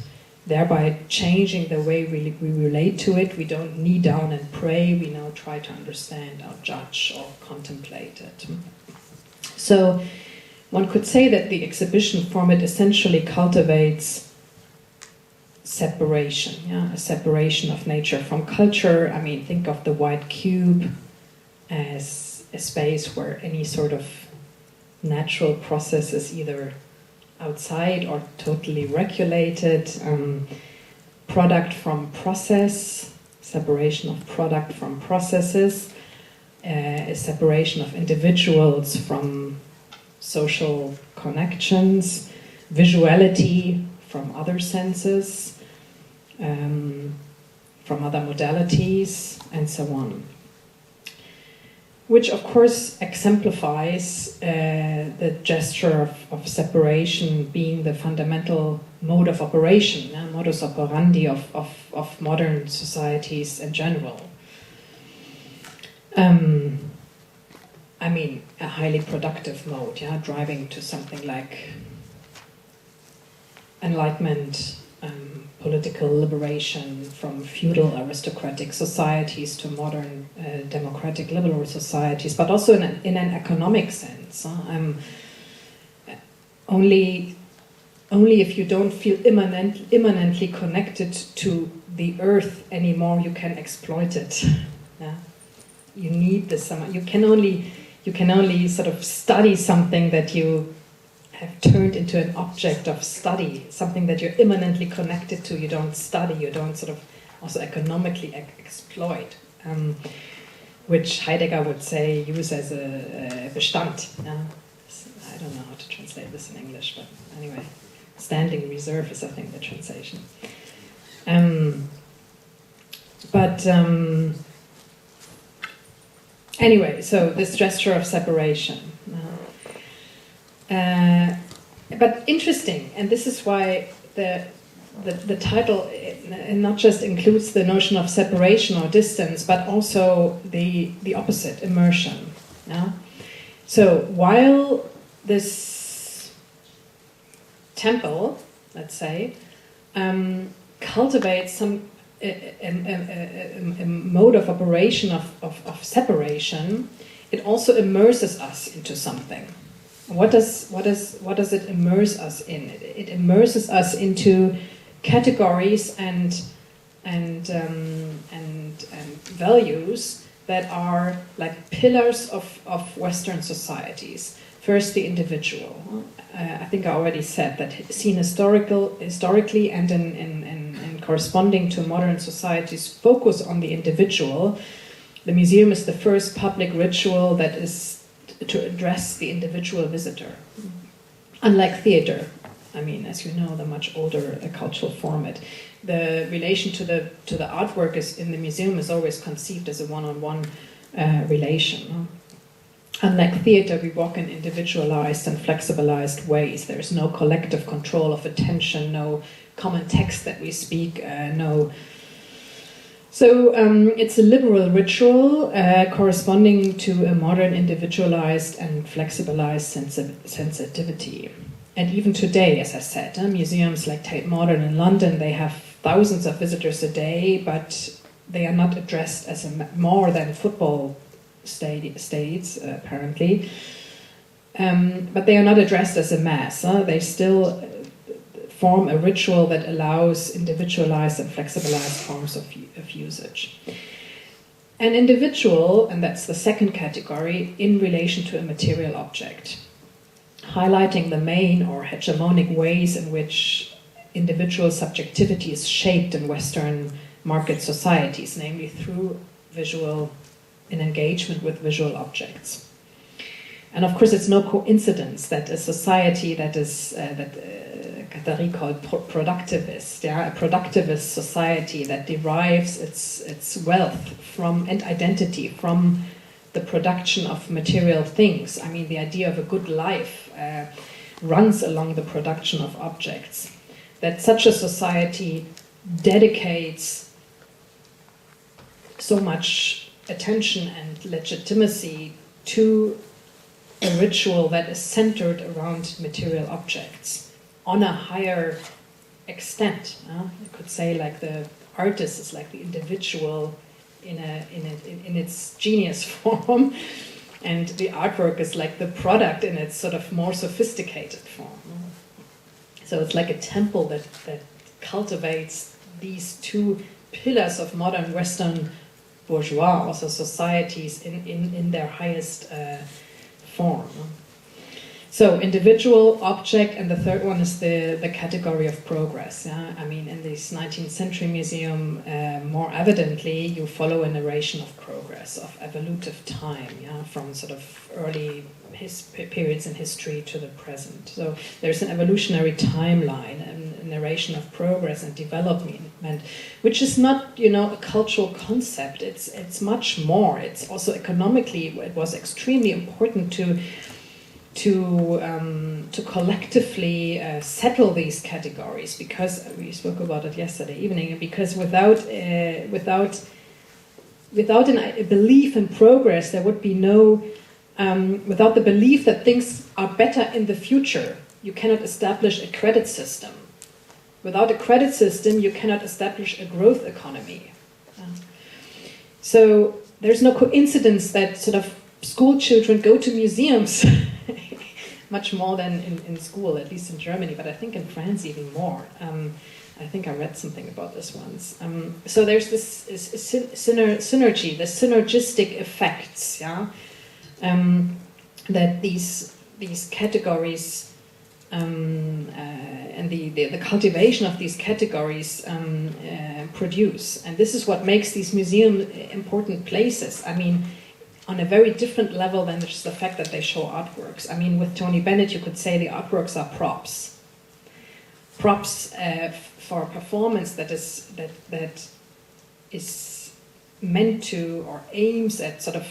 thereby changing the way we relate to it. We don't knee down and pray, we now try to understand or judge or contemplate it. So one could say that the exhibition format essentially cultivates separation, a separation of nature from culture. Think of the white cube as a space where any sort of natural process is either outside or totally regulated. Product from process, separation of product from processes, a separation of individuals from social connections, visuality from other senses, from other modalities, and so on. Which, of course, exemplifies the gesture of separation being the fundamental mode of operation, modus operandi of modern societies in general. A highly productive mode, driving to something like enlightenment, political liberation from feudal aristocratic societies to modern democratic liberal societies, but also in an economic sense. Only if you don't feel immanently connected to the earth anymore, you can exploit it. You need this. You can only sort of study something that you have turned into an object of study, something that you're immanently connected to. You don't study, you don't sort of also economically exploit, which Heidegger would say use as a Bestand. I don't know how to translate this in English, but anyway, standing reserve is, I think, the translation. Anyway, so this gesture of separation. But interesting, and this is why the title not just includes the notion of separation or distance, but also the opposite, immersion. Yeah? So while this temple, let's say, cultivates some a mode of operation of separation, it also immerses us into something. What does it immerse us in? It immerses us into categories and values that are like pillars of Western societies. First, the individual. I think I already said that, seen historically and in corresponding to modern societies' focus on the individual, the museum is the first public ritual that is to address the individual visitor. Unlike theater, I mean, as you know, the much older cultural format, the relation to the artwork is in the museum is always conceived as a one-on-one relation. Unlike theater, we walk in individualized and flexibilized ways. There's no collective control of attention, no common text that we speak, no. So it's a liberal ritual corresponding to a modern individualized and flexibilized sensitivity. And even today, as I said, museums like Tate Modern in London, they have thousands of visitors a day, but they are not addressed as more than football states, apparently. But they are not addressed as a mass. They still form a ritual that allows individualized and flexibilized forms of usage. An individual, and that's the second category, in relation to a material object, highlighting the main or hegemonic ways in which individual subjectivity is shaped in Western market societies, namely through visual, in engagement with visual objects. And of course, it's no coincidence that a society that is Katari called productivist, a productivist society that derives its wealth from and identity from the production of material things. I mean, the idea of a good life runs along the production of objects. That such a society dedicates so much attention and legitimacy to a ritual that is centered around material objects on a higher extent. You could say like the artist is like the individual in its genius form, and the artwork is like the product in its sort of more sophisticated form. So it's like a temple that cultivates these two pillars of modern Western bourgeois, also societies in their highest form. So individual, object, and the third one is the category of progress. Yeah? I mean, in this 19th century museum, more evidently, you follow a narration of progress, of evolutive time, yeah? From sort of early periods in history to the present. So there's an evolutionary timeline, a narration of progress and development, which is not, a cultural concept. It's much more. It's also economically, it was extremely important to collectively settle these categories, because we spoke about it yesterday evening. Because without a belief in progress, there would be no. Without the belief that things are better in the future, you cannot establish a credit system. Without a credit system, you cannot establish a growth economy. So there's no coincidence that sort of school children go to museums much more than in school, at least in Germany, but I think in France even more. I think I read something about this once. So there's this synergy, the synergistic effects, yeah, that these categories and the cultivation of these categories produce. And this is what makes these museums important places. I mean, on a very different level than just the fact that they show artworks. I mean, with Tony Bennett, you could say the artworks are props. Props for a performance that is meant to, or aims at sort of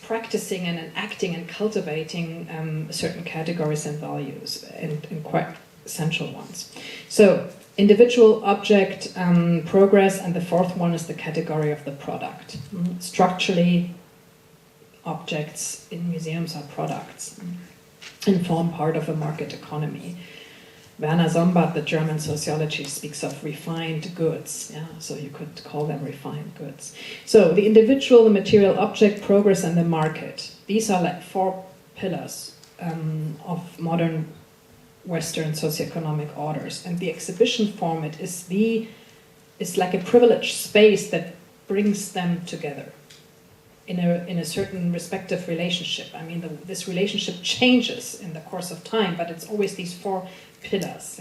practicing and enacting and cultivating certain categories and values, and quite essential ones. So, individual, object, progress, and the fourth one is the category of the product. Structurally, objects in museums are products and form part of a market economy. Werner Sombart, the German sociologist, speaks of refined goods, so you could call them refined goods. So the individual, the material object, progress, and the market. These are like four pillars of modern Western socioeconomic orders. And the exhibition format is like a privileged space that brings them together in a certain respective relationship. I mean, this relationship changes in the course of time, but it's always these four pillars.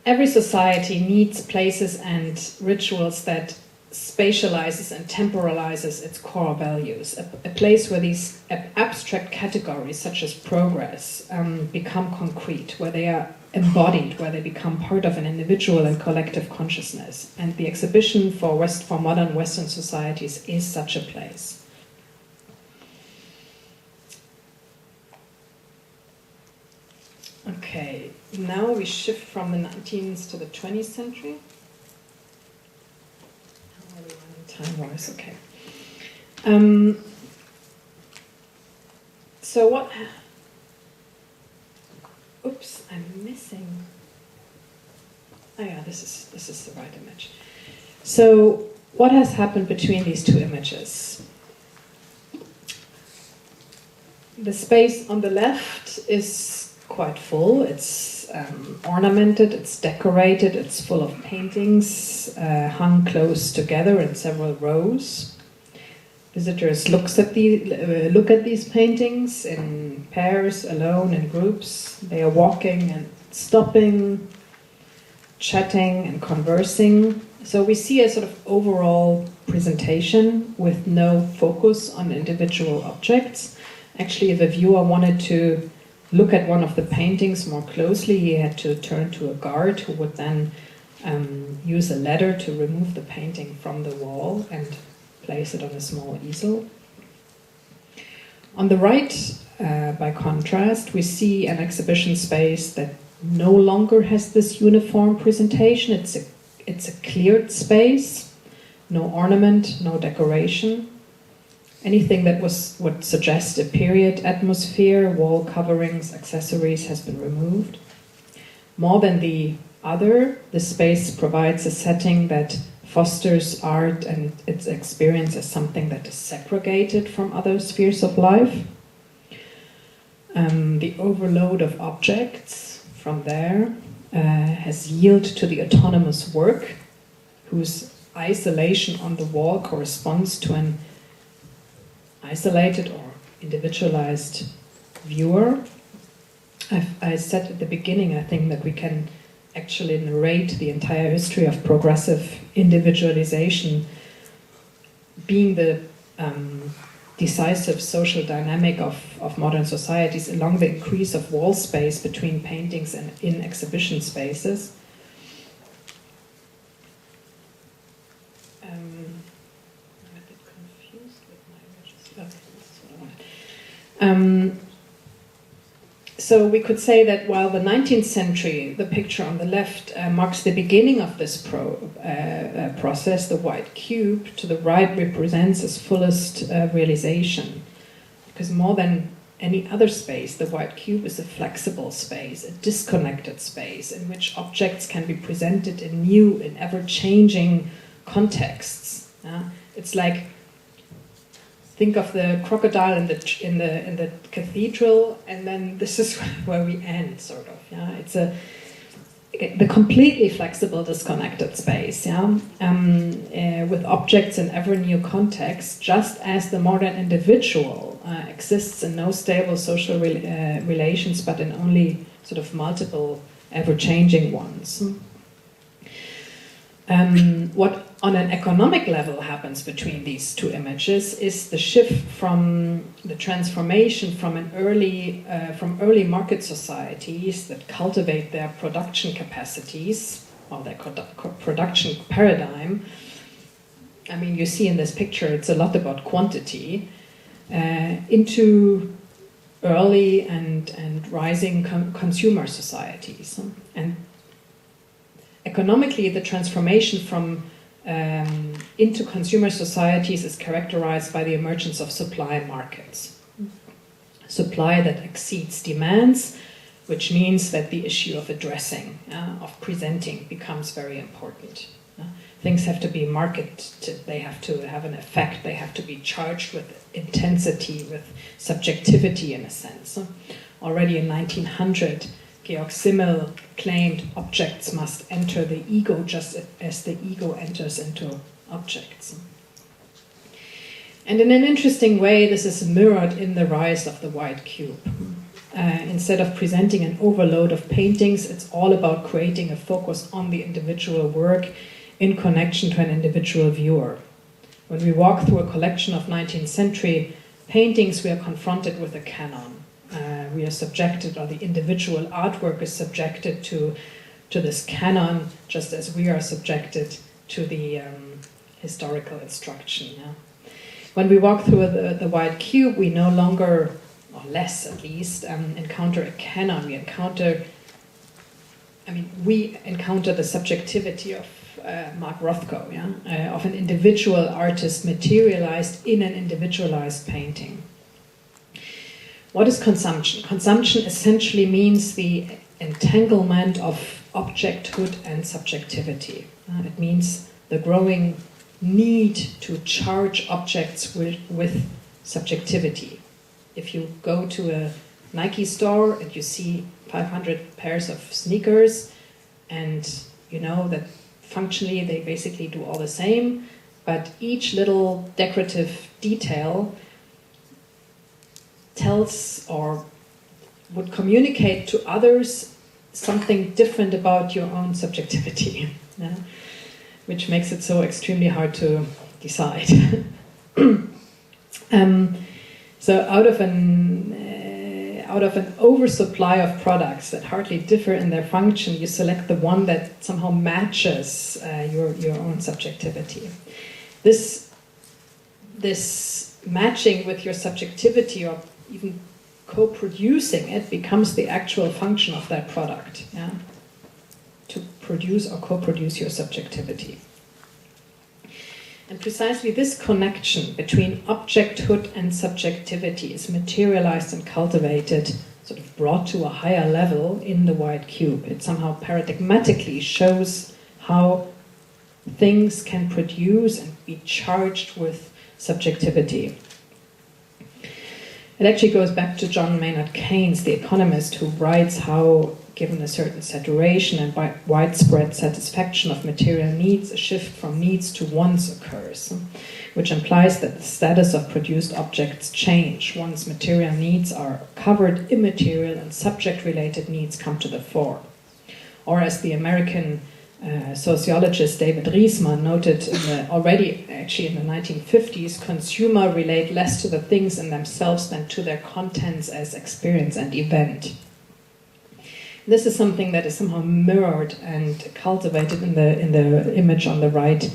Every society needs places and rituals that spatializes and temporalizes its core values. A place where these abstract categories, such as progress, become concrete, where they are embodied, where they become part of an individual and collective consciousness. And the exhibition for modern Western societies is such a place. Okay, now we shift from the 19th to the 20th century. How are we running time-wise? Okay. So what... Oops, I'm missing... Oh yeah, this is the right image. So what has happened between these two images? The space on the left is quite full. It's ornamented, it's decorated, it's full of paintings hung close together in several rows. Visitors look at these paintings in pairs, alone, in groups. They are walking and stopping, chatting and conversing. So we see a sort of overall presentation with no focus on individual objects. Actually, if a viewer wanted to look at one of the paintings more closely, he had to turn to a guard who would then use a ladder to remove the painting from the wall and place it on a small easel. On the right, by contrast, we see an exhibition space that no longer has this uniform presentation. It's a cleared space, no ornament, no decoration. Anything that would suggest a period atmosphere, wall coverings, accessories has been removed. More than the other, the space provides a setting that fosters art and its experience as something that is segregated from other spheres of life. The overload of objects from there has yielded to the autonomous work, whose isolation on the wall corresponds to an isolated or individualized viewer. I said at the beginning, I think that we can actually narrate the entire history of progressive individualization being the decisive social dynamic of modern societies along the increase of wall space between paintings and in exhibition spaces. So we could say that while the 19th century, the picture on the left, marks the beginning of this process, the white cube to the right represents its fullest realization. Because more than any other space, the white cube is a flexible space, a disconnected space in which objects can be presented in new and ever-changing contexts. It's like, think of the crocodile in the cathedral, and then this is where we end, sort of. It's the completely flexible, disconnected space. With objects in ever new contexts, just as the modern individual exists in no stable social relations, but in only sort of multiple, ever-changing ones. What on an economic level happens between these two images is the shift from the transformation from early market societies that cultivate their production capacities or their production paradigm I mean, you see in this picture, it's a lot about quantity, into early and rising consumer societies. And economically, the transformation from into consumer societies is characterized by the emergence of supply markets. Supply that exceeds demands, which means that the issue of addressing, of presenting, becomes very important. Things have to be marketed, they have to have an effect, they have to be charged with intensity, with subjectivity in a sense. Already in 1900, Georg Simmel claimed objects must enter the ego just as the ego enters into objects. And in an interesting way, this is mirrored in the rise of the white cube. Instead of presenting an overload of paintings, it's all about creating a focus on the individual work in connection to an individual viewer. When we walk through a collection of 19th century paintings, we are confronted with a canon. We are subjected, or the individual artwork is subjected to this canon, just as we are subjected to the historical instruction. Yeah? When we walk through the white cube, we no longer, or less at least, encounter a canon. We encounter the subjectivity of Mark Rothko, of an individual artist materialized in an individualized painting. What is consumption? Consumption essentially means the entanglement of objecthood and subjectivity. It means the growing need to charge objects with subjectivity. If you go to a Nike store and you see 500 pairs of sneakers, and you know that functionally they basically do all the same, but each little decorative detail tells or would communicate to others something different about your own subjectivity, which makes it so extremely hard to decide. So out of an oversupply of products that hardly differ in their function, you select the one that somehow matches your own subjectivity. This matching with your subjectivity, or even co-producing it, becomes the actual function of that product, to produce or co-produce your subjectivity. And precisely this connection between objecthood and subjectivity is materialized and cultivated, sort of brought to a higher level in the white cube. It somehow paradigmatically shows how things can produce and be charged with subjectivity. It actually goes back to John Maynard Keynes, the economist, who writes how, given a certain saturation and widespread satisfaction of material needs, a shift from needs to wants occurs, which implies that the status of produced objects change. Once material needs are covered, immaterial and subject-related needs come to the fore. Or as the American sociologist David Riesman noted already in the 1950s, consumers relate less to the things in themselves than to their contents as experience and event. This is something that is somehow mirrored and cultivated in the image on the right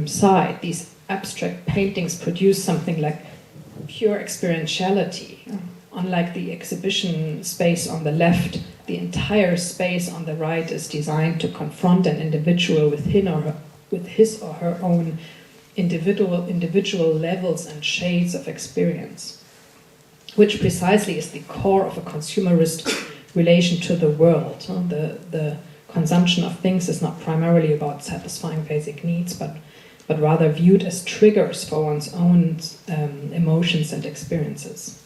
side. These abstract paintings produce something like pure experientiality. Unlike the exhibition space on the left, the entire space on the right is designed to confront an individual with his or her own individual levels and shades of experience, which precisely is the core of a consumerist relation to the world. The consumption of things is not primarily about satisfying basic needs, but rather viewed as triggers for one's own emotions and experiences.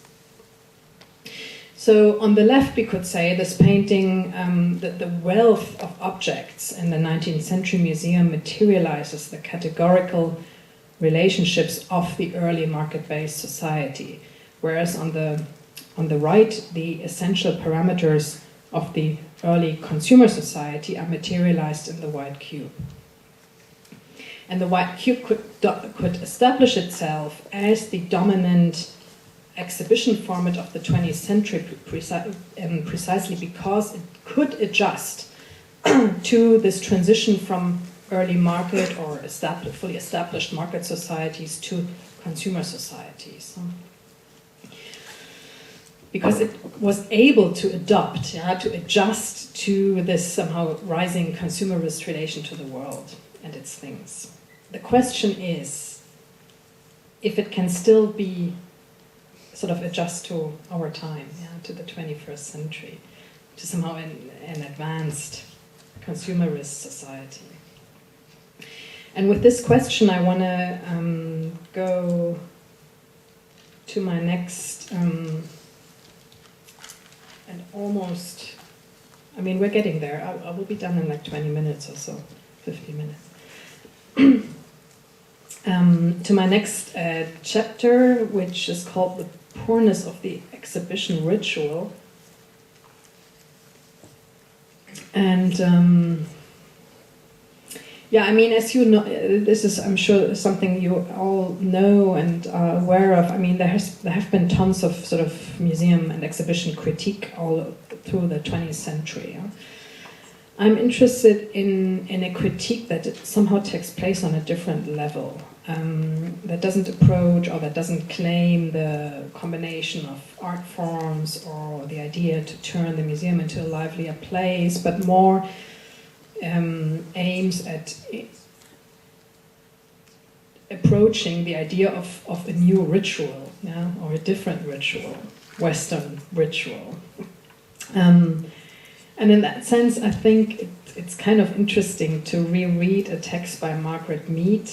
So on the left, we could say this painting, the wealth of objects in the 19th century museum materializes the categorical relationships of the early market-based society, whereas on the right, the essential parameters of the early consumer society are materialized in the white cube. And the white cube could establish itself as the dominant exhibition format of the 20th century precisely because it could adjust to this transition from early market or fully established market societies to consumer societies. Because it was able to adopt, to adjust to this somehow rising consumerist relation to the world and its things. The question is if it can still be sort of adjust to our time, to the 21st century, to somehow an advanced consumerist society. And with this question, I want to go to my next, and almost, I mean, we're getting there. I will be done in like 20 minutes or so, 15 minutes. To my next chapter, which is called The Poorness of the Exhibition Ritual. And I mean, as you know, this is, I'm sure, something you all know and are aware of. I mean, there have been tons of sort of museum and exhibition critique all through the 20th century. I'm interested in a critique that somehow takes place on a different level, that doesn't approach or that doesn't claim the combination of art forms or the idea to turn the museum into a livelier place, but more aims at approaching the idea of a new ritual, or a different ritual, Western ritual. And in that sense, I think it's kind of interesting to reread a text by Margaret Mead,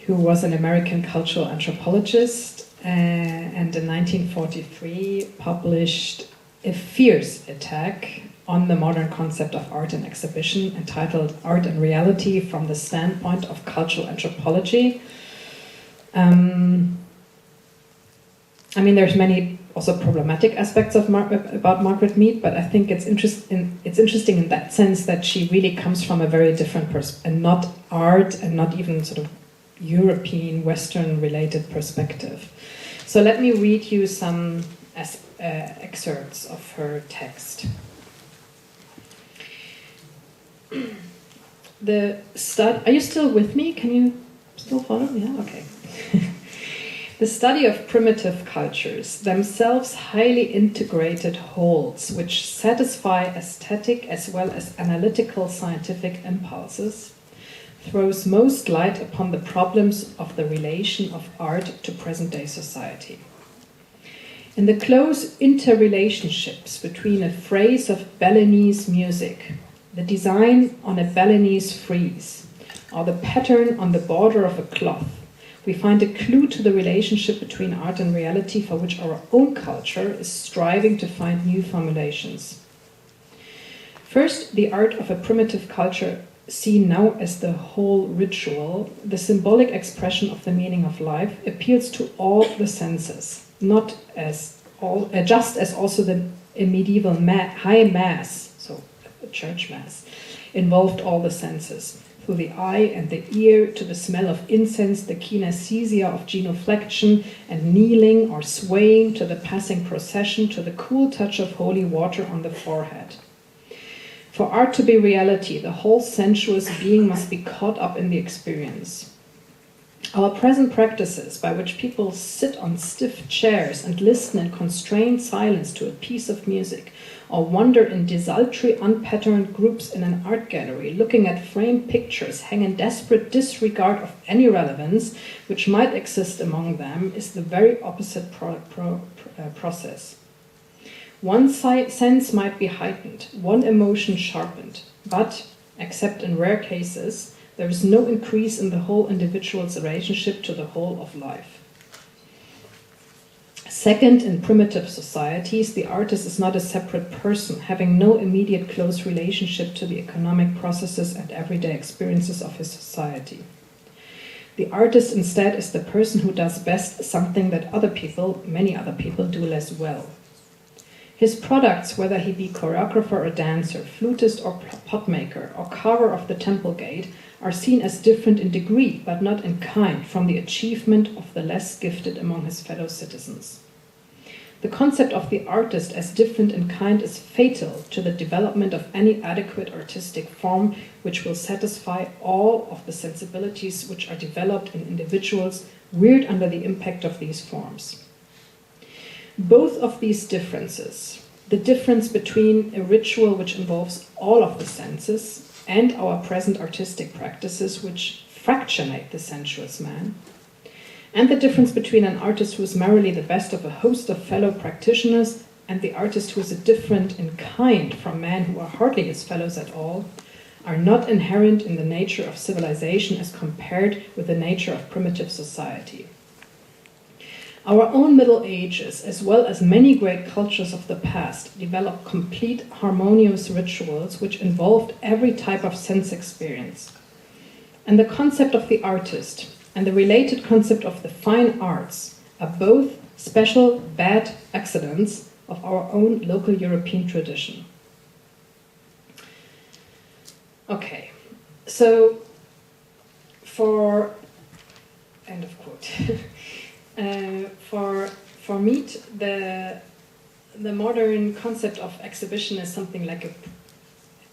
who was an American cultural anthropologist, and in 1943 published a fierce attack on the modern concept of art and exhibition, entitled Art and Reality from the Standpoint of Cultural Anthropology. I mean, there's many also problematic aspects of about Margaret Mead, but I think it's interesting in that sense that she really comes from a very different and not art and not even sort of European, Western-related perspective. So let me read you some excerpts of her text. Are you still with me? Can you still follow? Yeah, okay. The study of primitive cultures, themselves highly integrated wholes, which satisfy aesthetic as well as analytical scientific impulses, throws most light upon the problems of the relation of art to present-day society. In the close interrelationships between a phrase of Balinese music, the design on a Balinese frieze, or the pattern on the border of a cloth, we find a clue to the relationship between art and reality for which our own culture is striving to find new formulations. First, the art of a primitive culture seen now as the whole ritual, the symbolic expression of the meaning of life, appeals to all the senses, not as all, just as also the medieval high mass, so a church mass, involved all the senses. Through the eye and the ear, to the smell of incense, the kinesthesia of genuflection and kneeling or swaying, to the passing procession, to the cool touch of holy water on the forehead. For art to be reality, the whole sensuous being must be caught up in the experience. Our present practices, by which people sit on stiff chairs and listen in constrained silence to a piece of music, or wander in desultory, unpatterned groups in an art gallery, looking at framed pictures, hang in desperate disregard of any relevance which might exist among them, is the very opposite process. One sense might be heightened, one emotion sharpened, but, except in rare cases, there is no increase in the whole individual's relationship to the whole of life. Second, in primitive societies, the artist is not a separate person, having no immediate close relationship to the economic processes and everyday experiences of his society. The artist instead is the person who does best something that other people, many other people, do less well. His products, whether he be choreographer or dancer, flutist or potmaker, or carver of the temple gate, are seen as different in degree, but not in kind, from the achievement of the less gifted among his fellow citizens. The concept of the artist as different in kind is fatal to the development of any adequate artistic form which will satisfy all of the sensibilities which are developed in individuals reared under the impact of these forms. Both of these differences, the difference between a ritual which involves all of the senses and our present artistic practices which fractionate the sensuous man, and the difference between an artist who is merely the best of a host of fellow practitioners and the artist who is a different in kind from men who are hardly his fellows at all, are not inherent in the nature of civilization as compared with the nature of primitive society. Our own Middle Ages, as well as many great cultures of the past, developed complete harmonious rituals which involved every type of sense experience. And the concept of the artist and the related concept of the fine arts are both special bad accidents of our own local European tradition. Okay, so for, end of quote, for Mead, the modern concept of exhibition is something like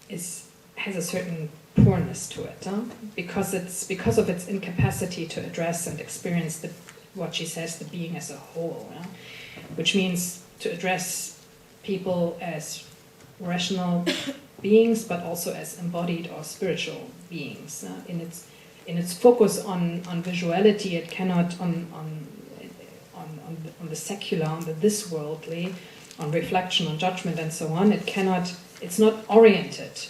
has a certain poorness to it, because of its incapacity to address and experience what she says the being as a whole, which means to address people as rational beings, but also as embodied or spiritual beings. In its focus on visuality, it cannot on the secular, on the this worldly, on reflection, on judgment, and so on. It's not oriented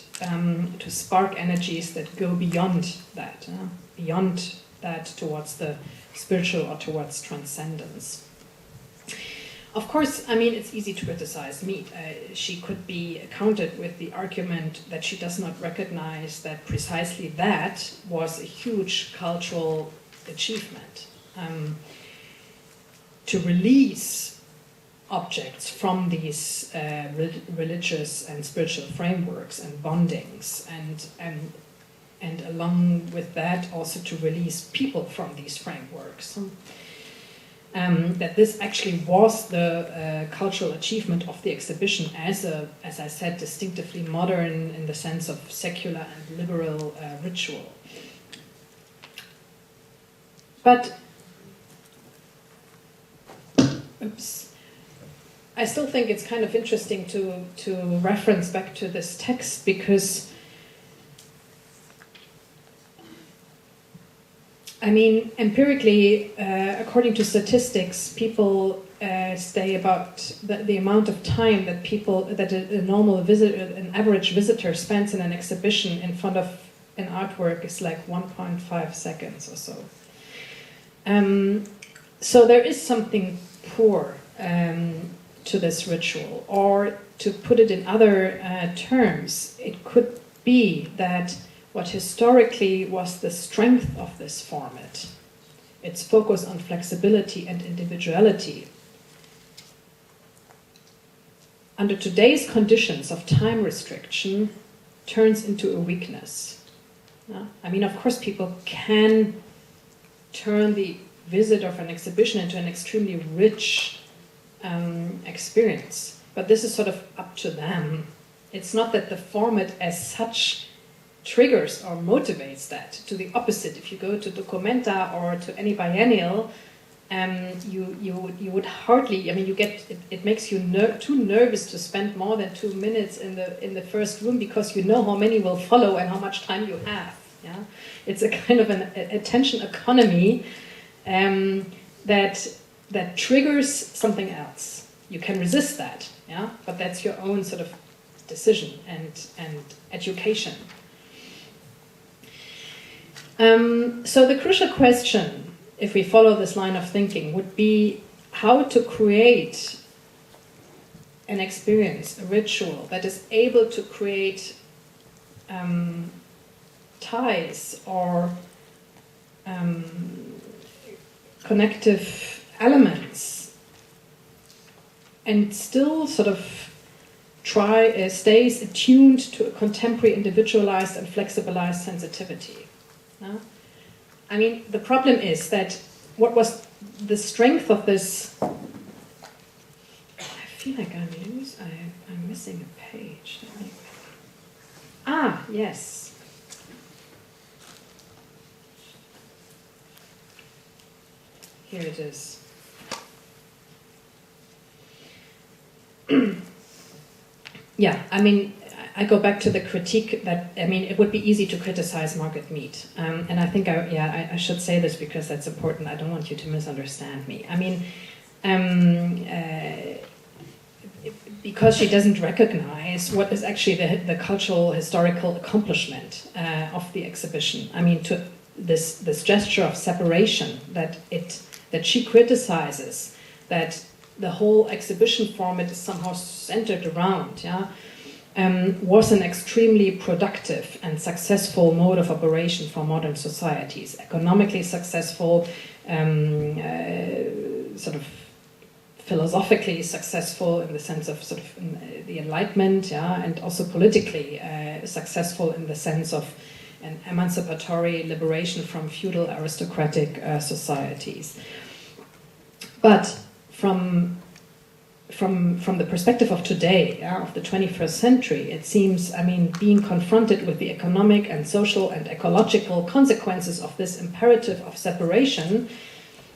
to spark energies that go beyond that towards the spiritual or towards transcendence. Of course, I mean, it's easy to criticize Mead. She could be countered with the argument that she does not recognize that precisely that was a huge cultural achievement. To release objects from these religious and spiritual frameworks and bondings, and along with that also to release people from these frameworks. That this actually was the cultural achievement of the exhibition as I said, distinctively modern in the sense of secular and liberal ritual. But, I still think it's kind of interesting to reference back to this text, because I mean, empirically, according to statistics, people stay about the amount of time that a normal visitor, an average visitor spends in an exhibition in front of an artwork is like 1.5 seconds or so. So there is something poor to this ritual, or to put it in other terms, it could be that what historically was the strength of this format, its focus on flexibility and individuality, under today's conditions of time restriction, turns into a weakness. I mean, of course, people can turn the visit of an exhibition into an extremely rich experience, but this is sort of up to them. It's not that the format as such triggers or motivates that. To the opposite, if you go to Documenta or to any biennial, you would hardly. I mean, you get it makes you too nervous to spend more than 2 minutes in the first room, because you know how many will follow and how much time you have. Yeah, it's a kind of an attention economy that triggers something else. You can resist that, yeah, but that's your own sort of decision and education. So the crucial question, if we follow this line of thinking, would be how to create an experience, a ritual that is able to create ties or connective elements, and still sort of stays attuned to a contemporary individualized and flexibilized sensitivity. I mean, the problem is that what was the strength of this feel like I'm missing a page. Yes. Here it is. Yeah, I mean, I go back to the critique that, I mean, it would be easy to criticize market meat. And I think I should say this because that's important. I don't want you to misunderstand me. I mean, because she doesn't recognize what is actually the cultural historical accomplishment of the exhibition. I mean, to this gesture of separation that she criticizes, that the whole exhibition format is somehow centered around, was an extremely productive and successful mode of operation for modern societies. Economically successful, sort of philosophically successful in the sense of sort of the Enlightenment, and also politically successful in the sense of an emancipatory liberation from feudal aristocratic societies. But from the perspective of today, of the 21st century, it seems, I mean, being confronted with the economic and social and ecological consequences of this imperative of separation,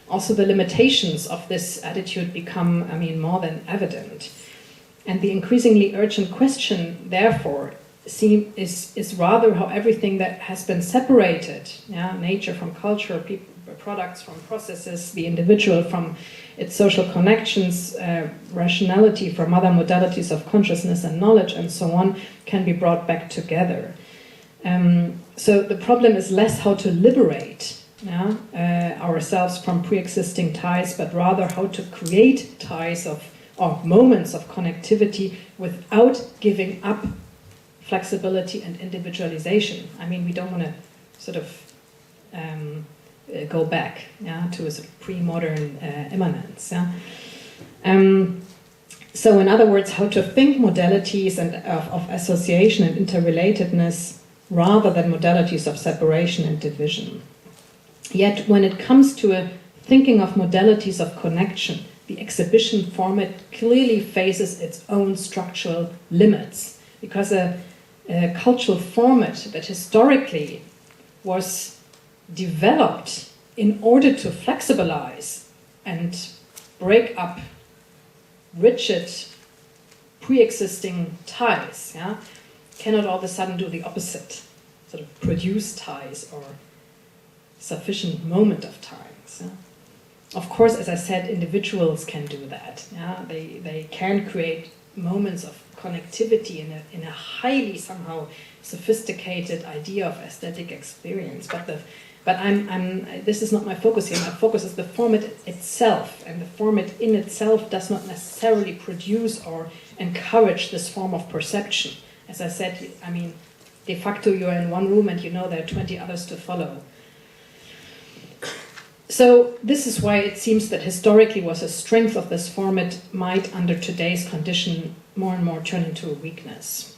also the limitations of this attitude become, I mean, more than evident. And the increasingly urgent question, therefore, is rather how everything that has been separated, nature from culture, products from processes, the individual from its social connections, rationality from other modalities of consciousness and knowledge, and so on, can be brought back together. So the problem is less how to liberate ourselves from pre-existing ties, but rather how to create ties or moments of connectivity without giving up flexibility and individualization. I mean, we don't want to sort of go back to a sort of pre-modern immanence. So in other words, how to think modalities and of association and interrelatedness rather than modalities of separation and division. Yet when it comes to a thinking of modalities of connection, the exhibition format clearly faces its own structural limits, because a cultural format that historically was developed in order to flexibilize and break up rigid pre-existing ties, cannot all of a sudden do the opposite, sort of produce ties or sufficient moment of times. Of course, as I said, individuals can do that. They can create moments of connectivity in a highly somehow sophisticated idea of aesthetic experience. But this is not my focus here. My focus is the format itself, and the format in itself does not necessarily produce or encourage this form of perception. As I said, I mean, de facto you're in one room and you know there are 20 others to follow. So this is why it seems that historically was a strength of this format might, under today's condition, more and more turn into a weakness.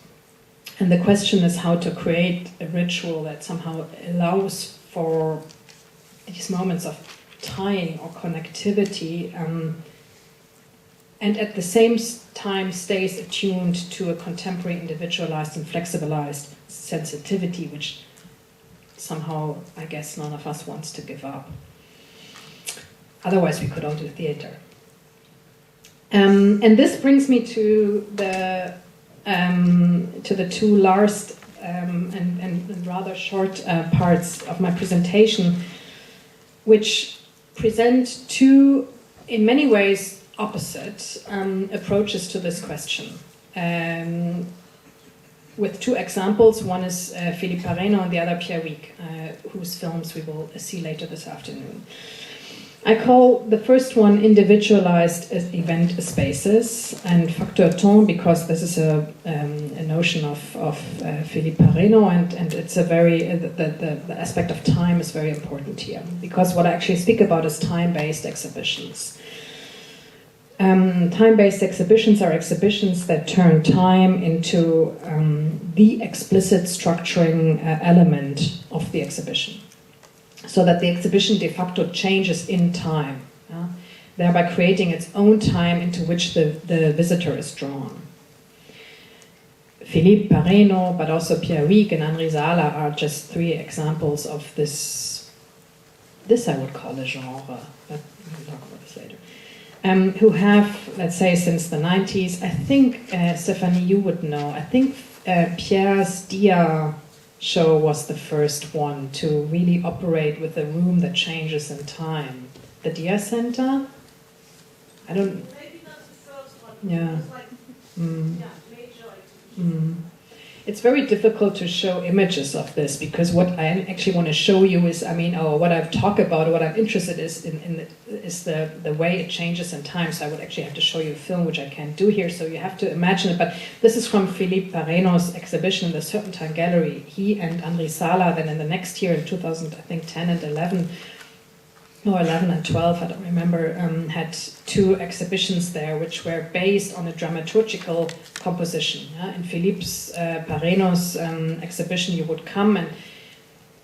And the question is how to create a ritual that somehow allows for these moments of tying or connectivity, and at the same time stays attuned to a contemporary individualized and flexibilized sensitivity, which somehow, I guess, none of us wants to give up. Otherwise, we could all do theater. And this brings me to the two last and rather short parts of my presentation, which present two, in many ways, opposite approaches to this question. With two examples, one is Philippe Pareno and the other Pierre Wieck, whose films we will see later this afternoon. I call the first one individualized event spaces and facteur temps, because this is a notion of Philippe Pareno, and it's a very the aspect of time is very important here, because what I actually speak about is time-based exhibitions. Time-based exhibitions are exhibitions that turn time into the explicit structuring element of the exhibition, so that the exhibition de facto changes in time. thereby creating its own time into which the visitor is drawn. Philippe Pareno, but also Pierre Wieck and Henri Sala are just 3 examples of this I would call a genre, but we'll talk about this later. Who have, let's say, since the 90s, I think, Stephanie, you would know, I think Pierre's Dia show was the first one to really operate with a room that changes in time. The Dia Center? I don't... Maybe not the first one. Yeah. It was like, major. It's very difficult to show images of this, because what I actually want to show you is, what I've talked about, or what I'm interested is the way it changes in time. So I would actually have to show you a film, which I can't do here, so you have to imagine it. But this is from Philippe Pareno's exhibition in the Serpentine Gallery. He and Henri Sala, then in the next year, in 2010 and 11, or 11 and 12, I don't remember, had 2 exhibitions there, which were based on a dramaturgical composition. Yeah? In Philippe Pareno's exhibition, you would come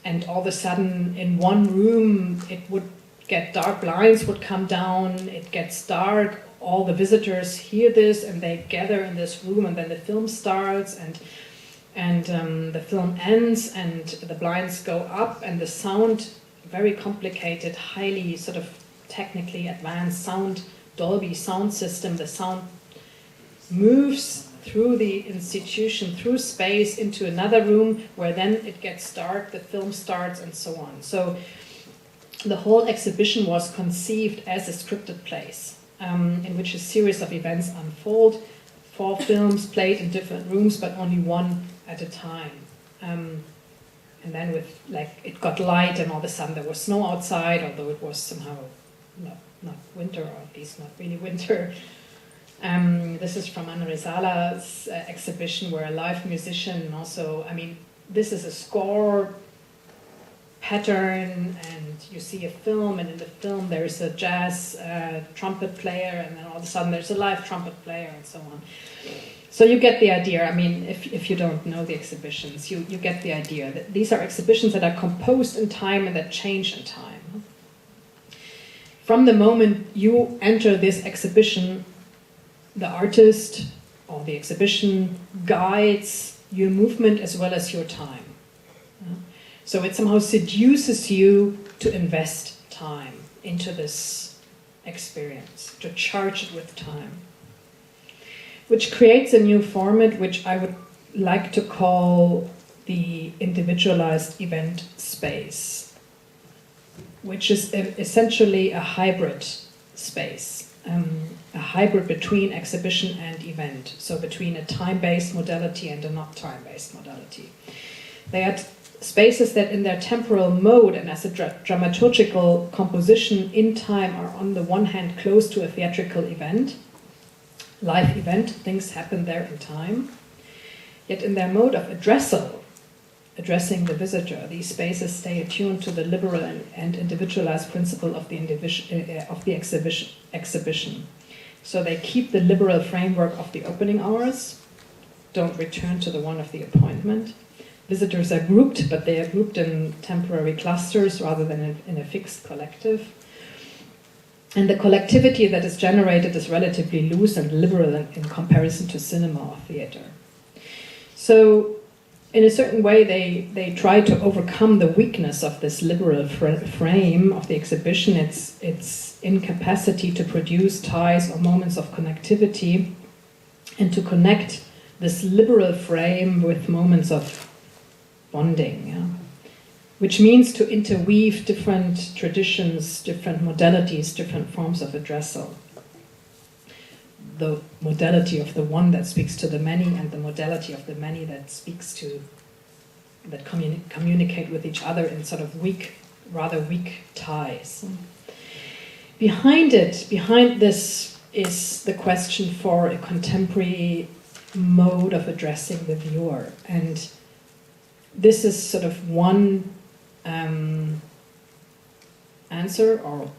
and all of a sudden in one room it would get dark, blinds would come down, it gets dark, all the visitors hear this and they gather in this room, and then the film starts and the film ends and the blinds go up and the sound, very complicated, highly sort of technically advanced sound, Dolby sound system, the sound moves through the institution, through space into another room where then it gets dark, the film starts and so on. So the whole exhibition was conceived as a scripted place in which a series of events unfold, 4 films played in different rooms but only one at a time. And then with, it got light and all of a sudden there was snow outside, although it was somehow not winter, or at least not really winter. This is from Henri Sala's exhibition, where a live musician also, this is a score pattern, and you see a film, and in the film there's a jazz trumpet player, and then all of a sudden there's a live trumpet player, and so on. So you get the idea. If you don't know the exhibitions, you get the idea that these are exhibitions that are composed in time and that change in time. From the moment you enter this exhibition, the artist or the exhibition guides your movement as well as your time. So it somehow seduces you to invest time into this experience, to charge it with time, which creates a new format which I would like to call the individualized event space, which is essentially a hybrid space, a hybrid between exhibition and event, so between a time-based modality and a not time-based modality. They are spaces that in their temporal mode and as a dramaturgical composition in time are on the one hand close to a theatrical event, live event, things happen there in time. Yet in their mode of addressing the visitor, these spaces stay attuned to the liberal and individualized principle of the exhibition. So they keep the liberal framework of the opening hours, don't return to the one of the appointment. Visitors are grouped, but they are grouped in temporary clusters rather than in a fixed collective. And the collectivity that is generated is relatively loose and liberal in comparison to cinema or theater. So, in a certain way, they try to overcome the weakness of this liberal frame of the exhibition, its incapacity to produce ties or moments of connectivity, and to connect this liberal frame with moments of bonding. Yeah? Which means to interweave different traditions, different modalities, different forms of addressal. The modality of the one that speaks to the many, and the modality of the many that communicate with each other in sort of rather weak ties. Behind this is the question for a contemporary mode of addressing the viewer. And this is sort of one answer or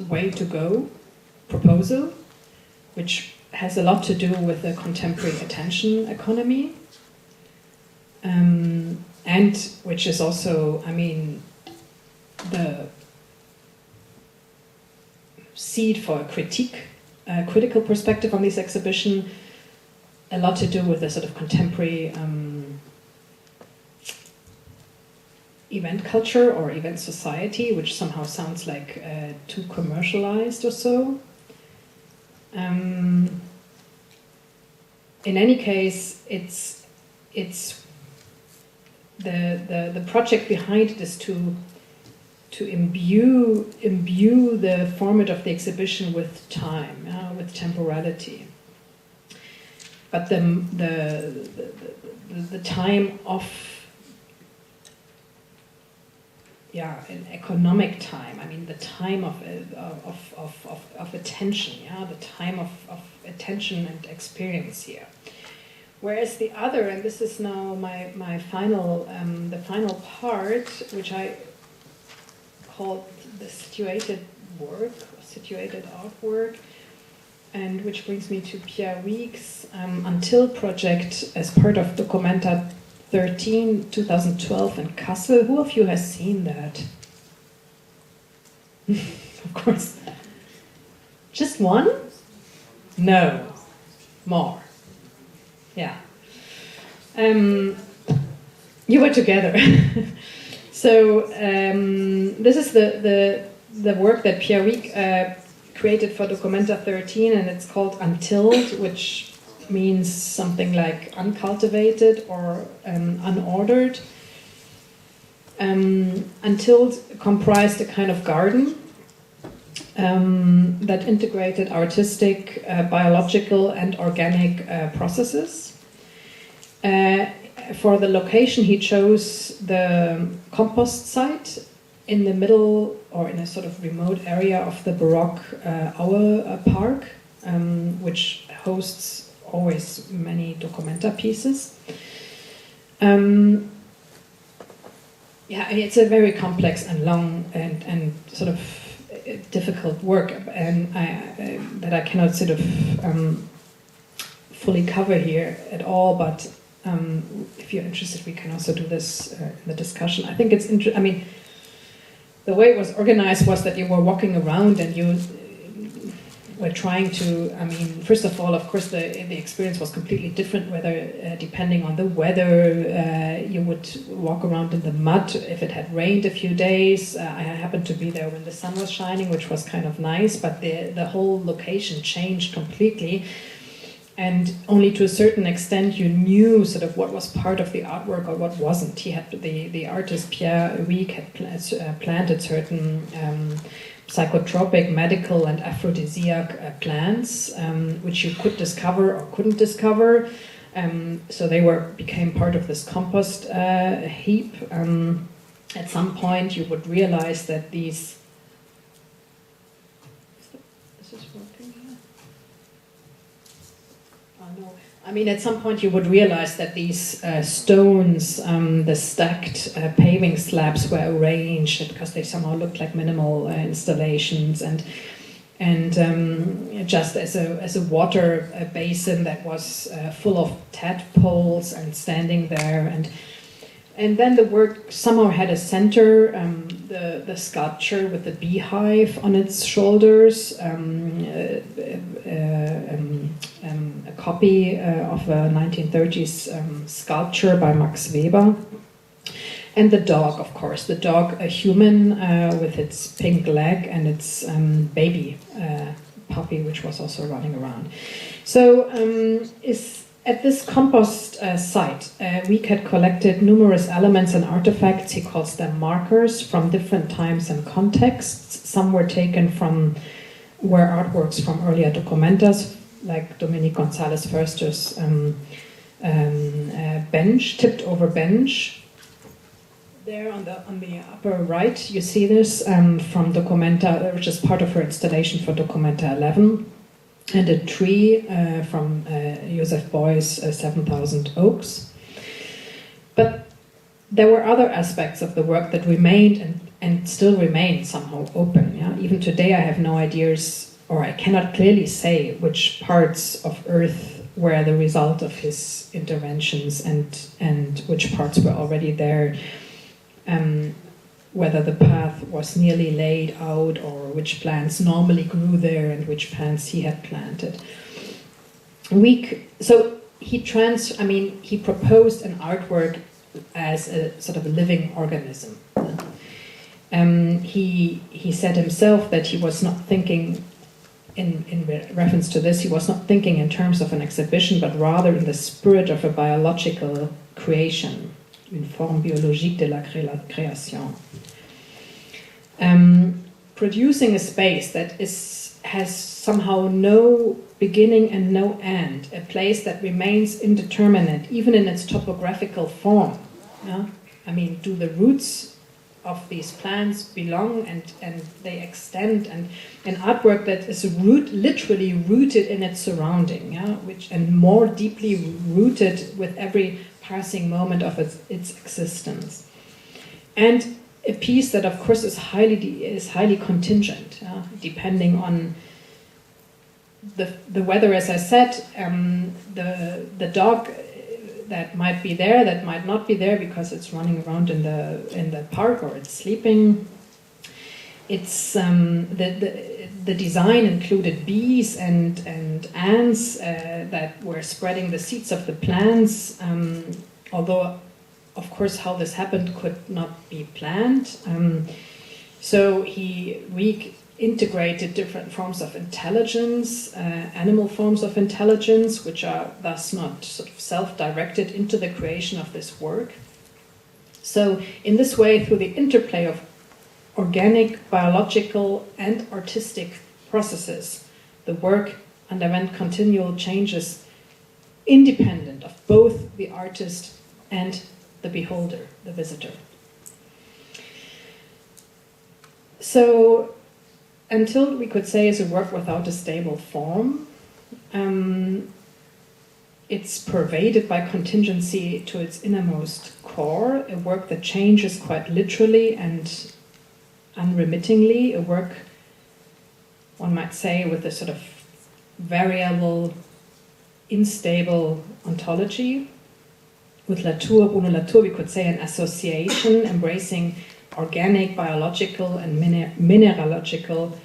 way to go proposal, which has a lot to do with the contemporary attention economy, and which is also, seed for a critical perspective on this exhibition. A lot to do with the sort of contemporary event culture or event society, which somehow sounds like too commercialized or so. In any case, it's the project behind it is to imbue the format of the exhibition with time, with temporality. But the time of an economic time. I mean, the time of attention. The time of attention and experience here. Whereas the other, and this is now my final the final part, which I called the situated work, situated artwork, and which brings me to Pierre Wieck's Until project as part of Documenta 13, 2012 in Kassel. Who of you has seen that? Of course. Just one? No. More. Yeah. You were together. So this is the work that Pierre Wieck created for Documenta 13, and it's called Until, which means something like uncultivated or unordered. Until comprised a kind of garden that integrated artistic, biological and organic processes. For the location he chose the compost site in the middle or in a sort of remote area of the Baroque Aue Park, which hosts always many Documenta pieces. It's a very complex and long and sort of difficult work, and that I cannot sort of fully cover here at all. But if you're interested, we can also do this in the discussion. I think it's interesting. I mean, the way it was organized was that you were walking around and you were trying to, I mean, first of all, of course, the experience was completely different, whether depending on the weather, you would walk around in the mud if it had rained a few days. I happened to be there when the sun was shining, which was kind of nice, but the whole location changed completely. And only to a certain extent you knew sort of what was part of the artwork or what wasn't. He had the artist Pierre Wieck had planted certain psychotropic, medical and aphrodisiac plants, which you could discover or couldn't discover. So they became part of this compost heap. At some point you would realize that these... Is this working here? Oh no. I mean, at some point you would realize that these stones, the stacked paving slabs were arranged because they somehow looked like minimal installations, and just as a water basin that was full of tadpoles and standing there, and then the work somehow had a center, the sculpture with the beehive on its shoulders, a copy of a 1930s sculpture by Max Weber, and the dog, of course, a human with its pink leg and its baby puppy, which was also running around. So at this compost site, Wieck had collected numerous elements and artifacts. He calls them markers from different times and contexts. Some were taken from artworks from earlier documentas, like Dominique González Foerster's bench, tipped over bench. There on the upper right, you see this from Documenta, which is part of her installation for Documenta 11. And a tree from Joseph Beuys' 7,000 Oaks. But there were other aspects of the work that remained and still remain somehow open. Yeah? Even today I have no ideas, or I cannot clearly say which parts of Earth were the result of his interventions and which parts were already there. whether the path was nearly laid out or which plants normally grew there and which plants he had planted. So he proposed an artwork as a sort of a living organism. He said himself that he was not thinking, in reference to this, he was not thinking in terms of an exhibition, but rather in the spirit of a biological creation, une forme biologique de la création. Producing a space that has somehow no beginning and no end, a place that remains indeterminate, even in its topographical form. Yeah? I mean, do the roots of these plants belong and they extend, and an artwork that is literally rooted in its surrounding, yeah? And more deeply rooted with every passing moment of its existence. And a piece that, of course, is highly contingent, depending on the weather, as I said, the dog that might be there, that might not be there because it's running around in the park or it's sleeping. It's the design included bees and ants that were spreading the seeds of the plants, although, of course, how this happened could not be planned. So he integrated different forms of intelligence, animal forms of intelligence, which are thus not sort of self-directed into the creation of this work. So in this way, through the interplay of organic, biological, and artistic processes, the work underwent continual changes independent of both the artist and the beholder, the visitor. So, until we could say is a work without a stable form, it's pervaded by contingency to its innermost core, a work that changes quite literally and unremittingly, a work, one might say, with a sort of variable, unstable ontology. With Latour, Bruno Latour, we could say an association embracing organic, biological, and mineralogical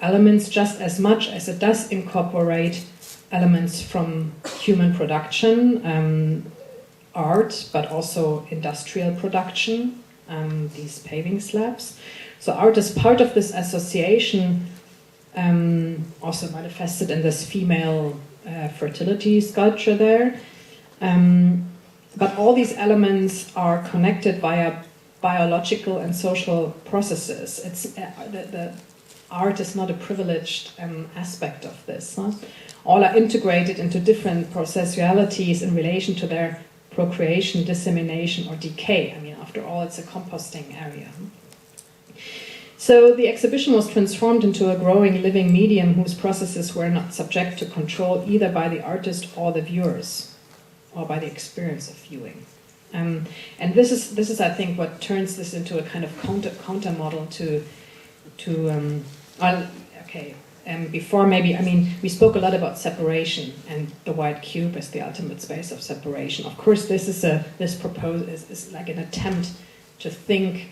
elements just as much as it does incorporate elements from human production, art, but also industrial production, these paving slabs. So art is part of this association, also manifested in this female fertility sculpture there. But all these elements are connected via biological and social processes. The art is not a privileged aspect of this. Huh? All are integrated into different processualities in relation to their procreation, dissemination, or decay. I mean, after all, it's a composting area. So the exhibition was transformed into a growing living medium whose processes were not subject to control either by the artist or the viewers, or by the experience of viewing. And this is, I think, what turns this into a kind of counter model before maybe, I mean, we spoke a lot about separation and the white cube as the ultimate space of separation. Of course, this proposal is like an attempt to think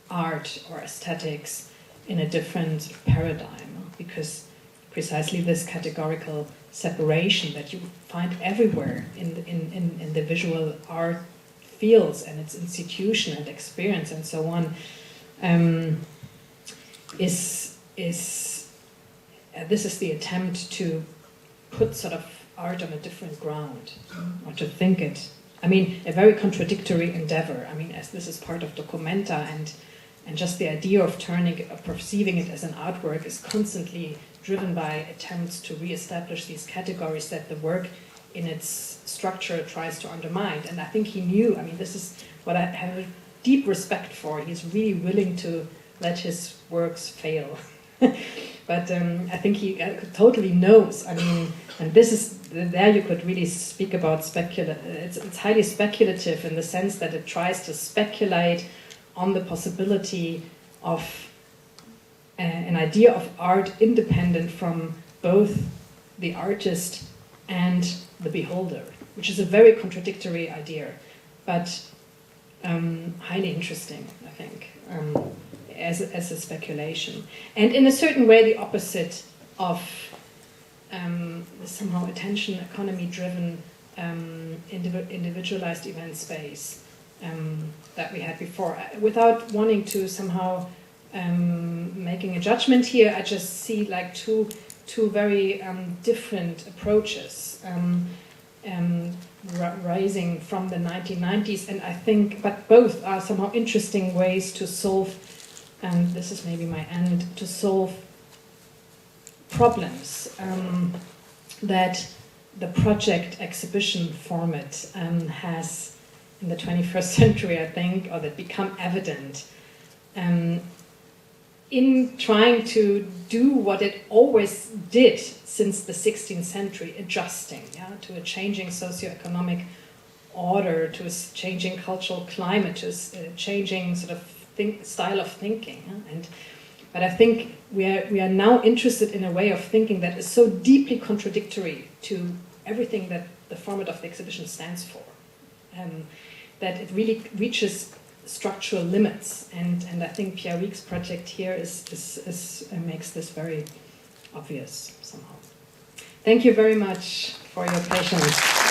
art or aesthetics in a different paradigm, because precisely this categorical separation that you find everywhere in the visual art fields and its institution and experience and so on, this is the attempt to put sort of art on a different ground, or to think it. I mean, a very contradictory endeavor. I mean, as this is part of Documenta, and just the idea of perceiving it as an artwork is constantly driven by attempts to re-establish these categories that the work in its structure tries to undermine. And I think he knew, I mean, this is what I have a deep respect for. He's really willing to let his works fail. But I think he totally knows, I mean, and this is, there you could really speak about it's highly speculative in the sense that it tries to speculate on the possibility of an idea of art independent from both the artist and the beholder, which is a very contradictory idea. But highly interesting, I think, as a speculation. And in a certain way, the opposite of the somehow attention economy-driven individualized event space that we had before. Without wanting to somehow making a judgment here, I just see like two very different approaches rising from the 1990s, and I think, but both are somehow interesting ways to solve, and this is maybe my end, to solve problems that the project exhibition format has in the 21st century, I think, or that become evident in trying to do what it always did since the 16th century, adjusting to a changing socio-economic order, to a changing cultural climate, to a changing sort of style of thinking. But I think we are now interested in a way of thinking that is so deeply contradictory to everything that the format of the exhibition stands for, that it really reaches structural limits. And I think Pierre Wieck's project here makes this very obvious somehow. Thank you very much for your patience.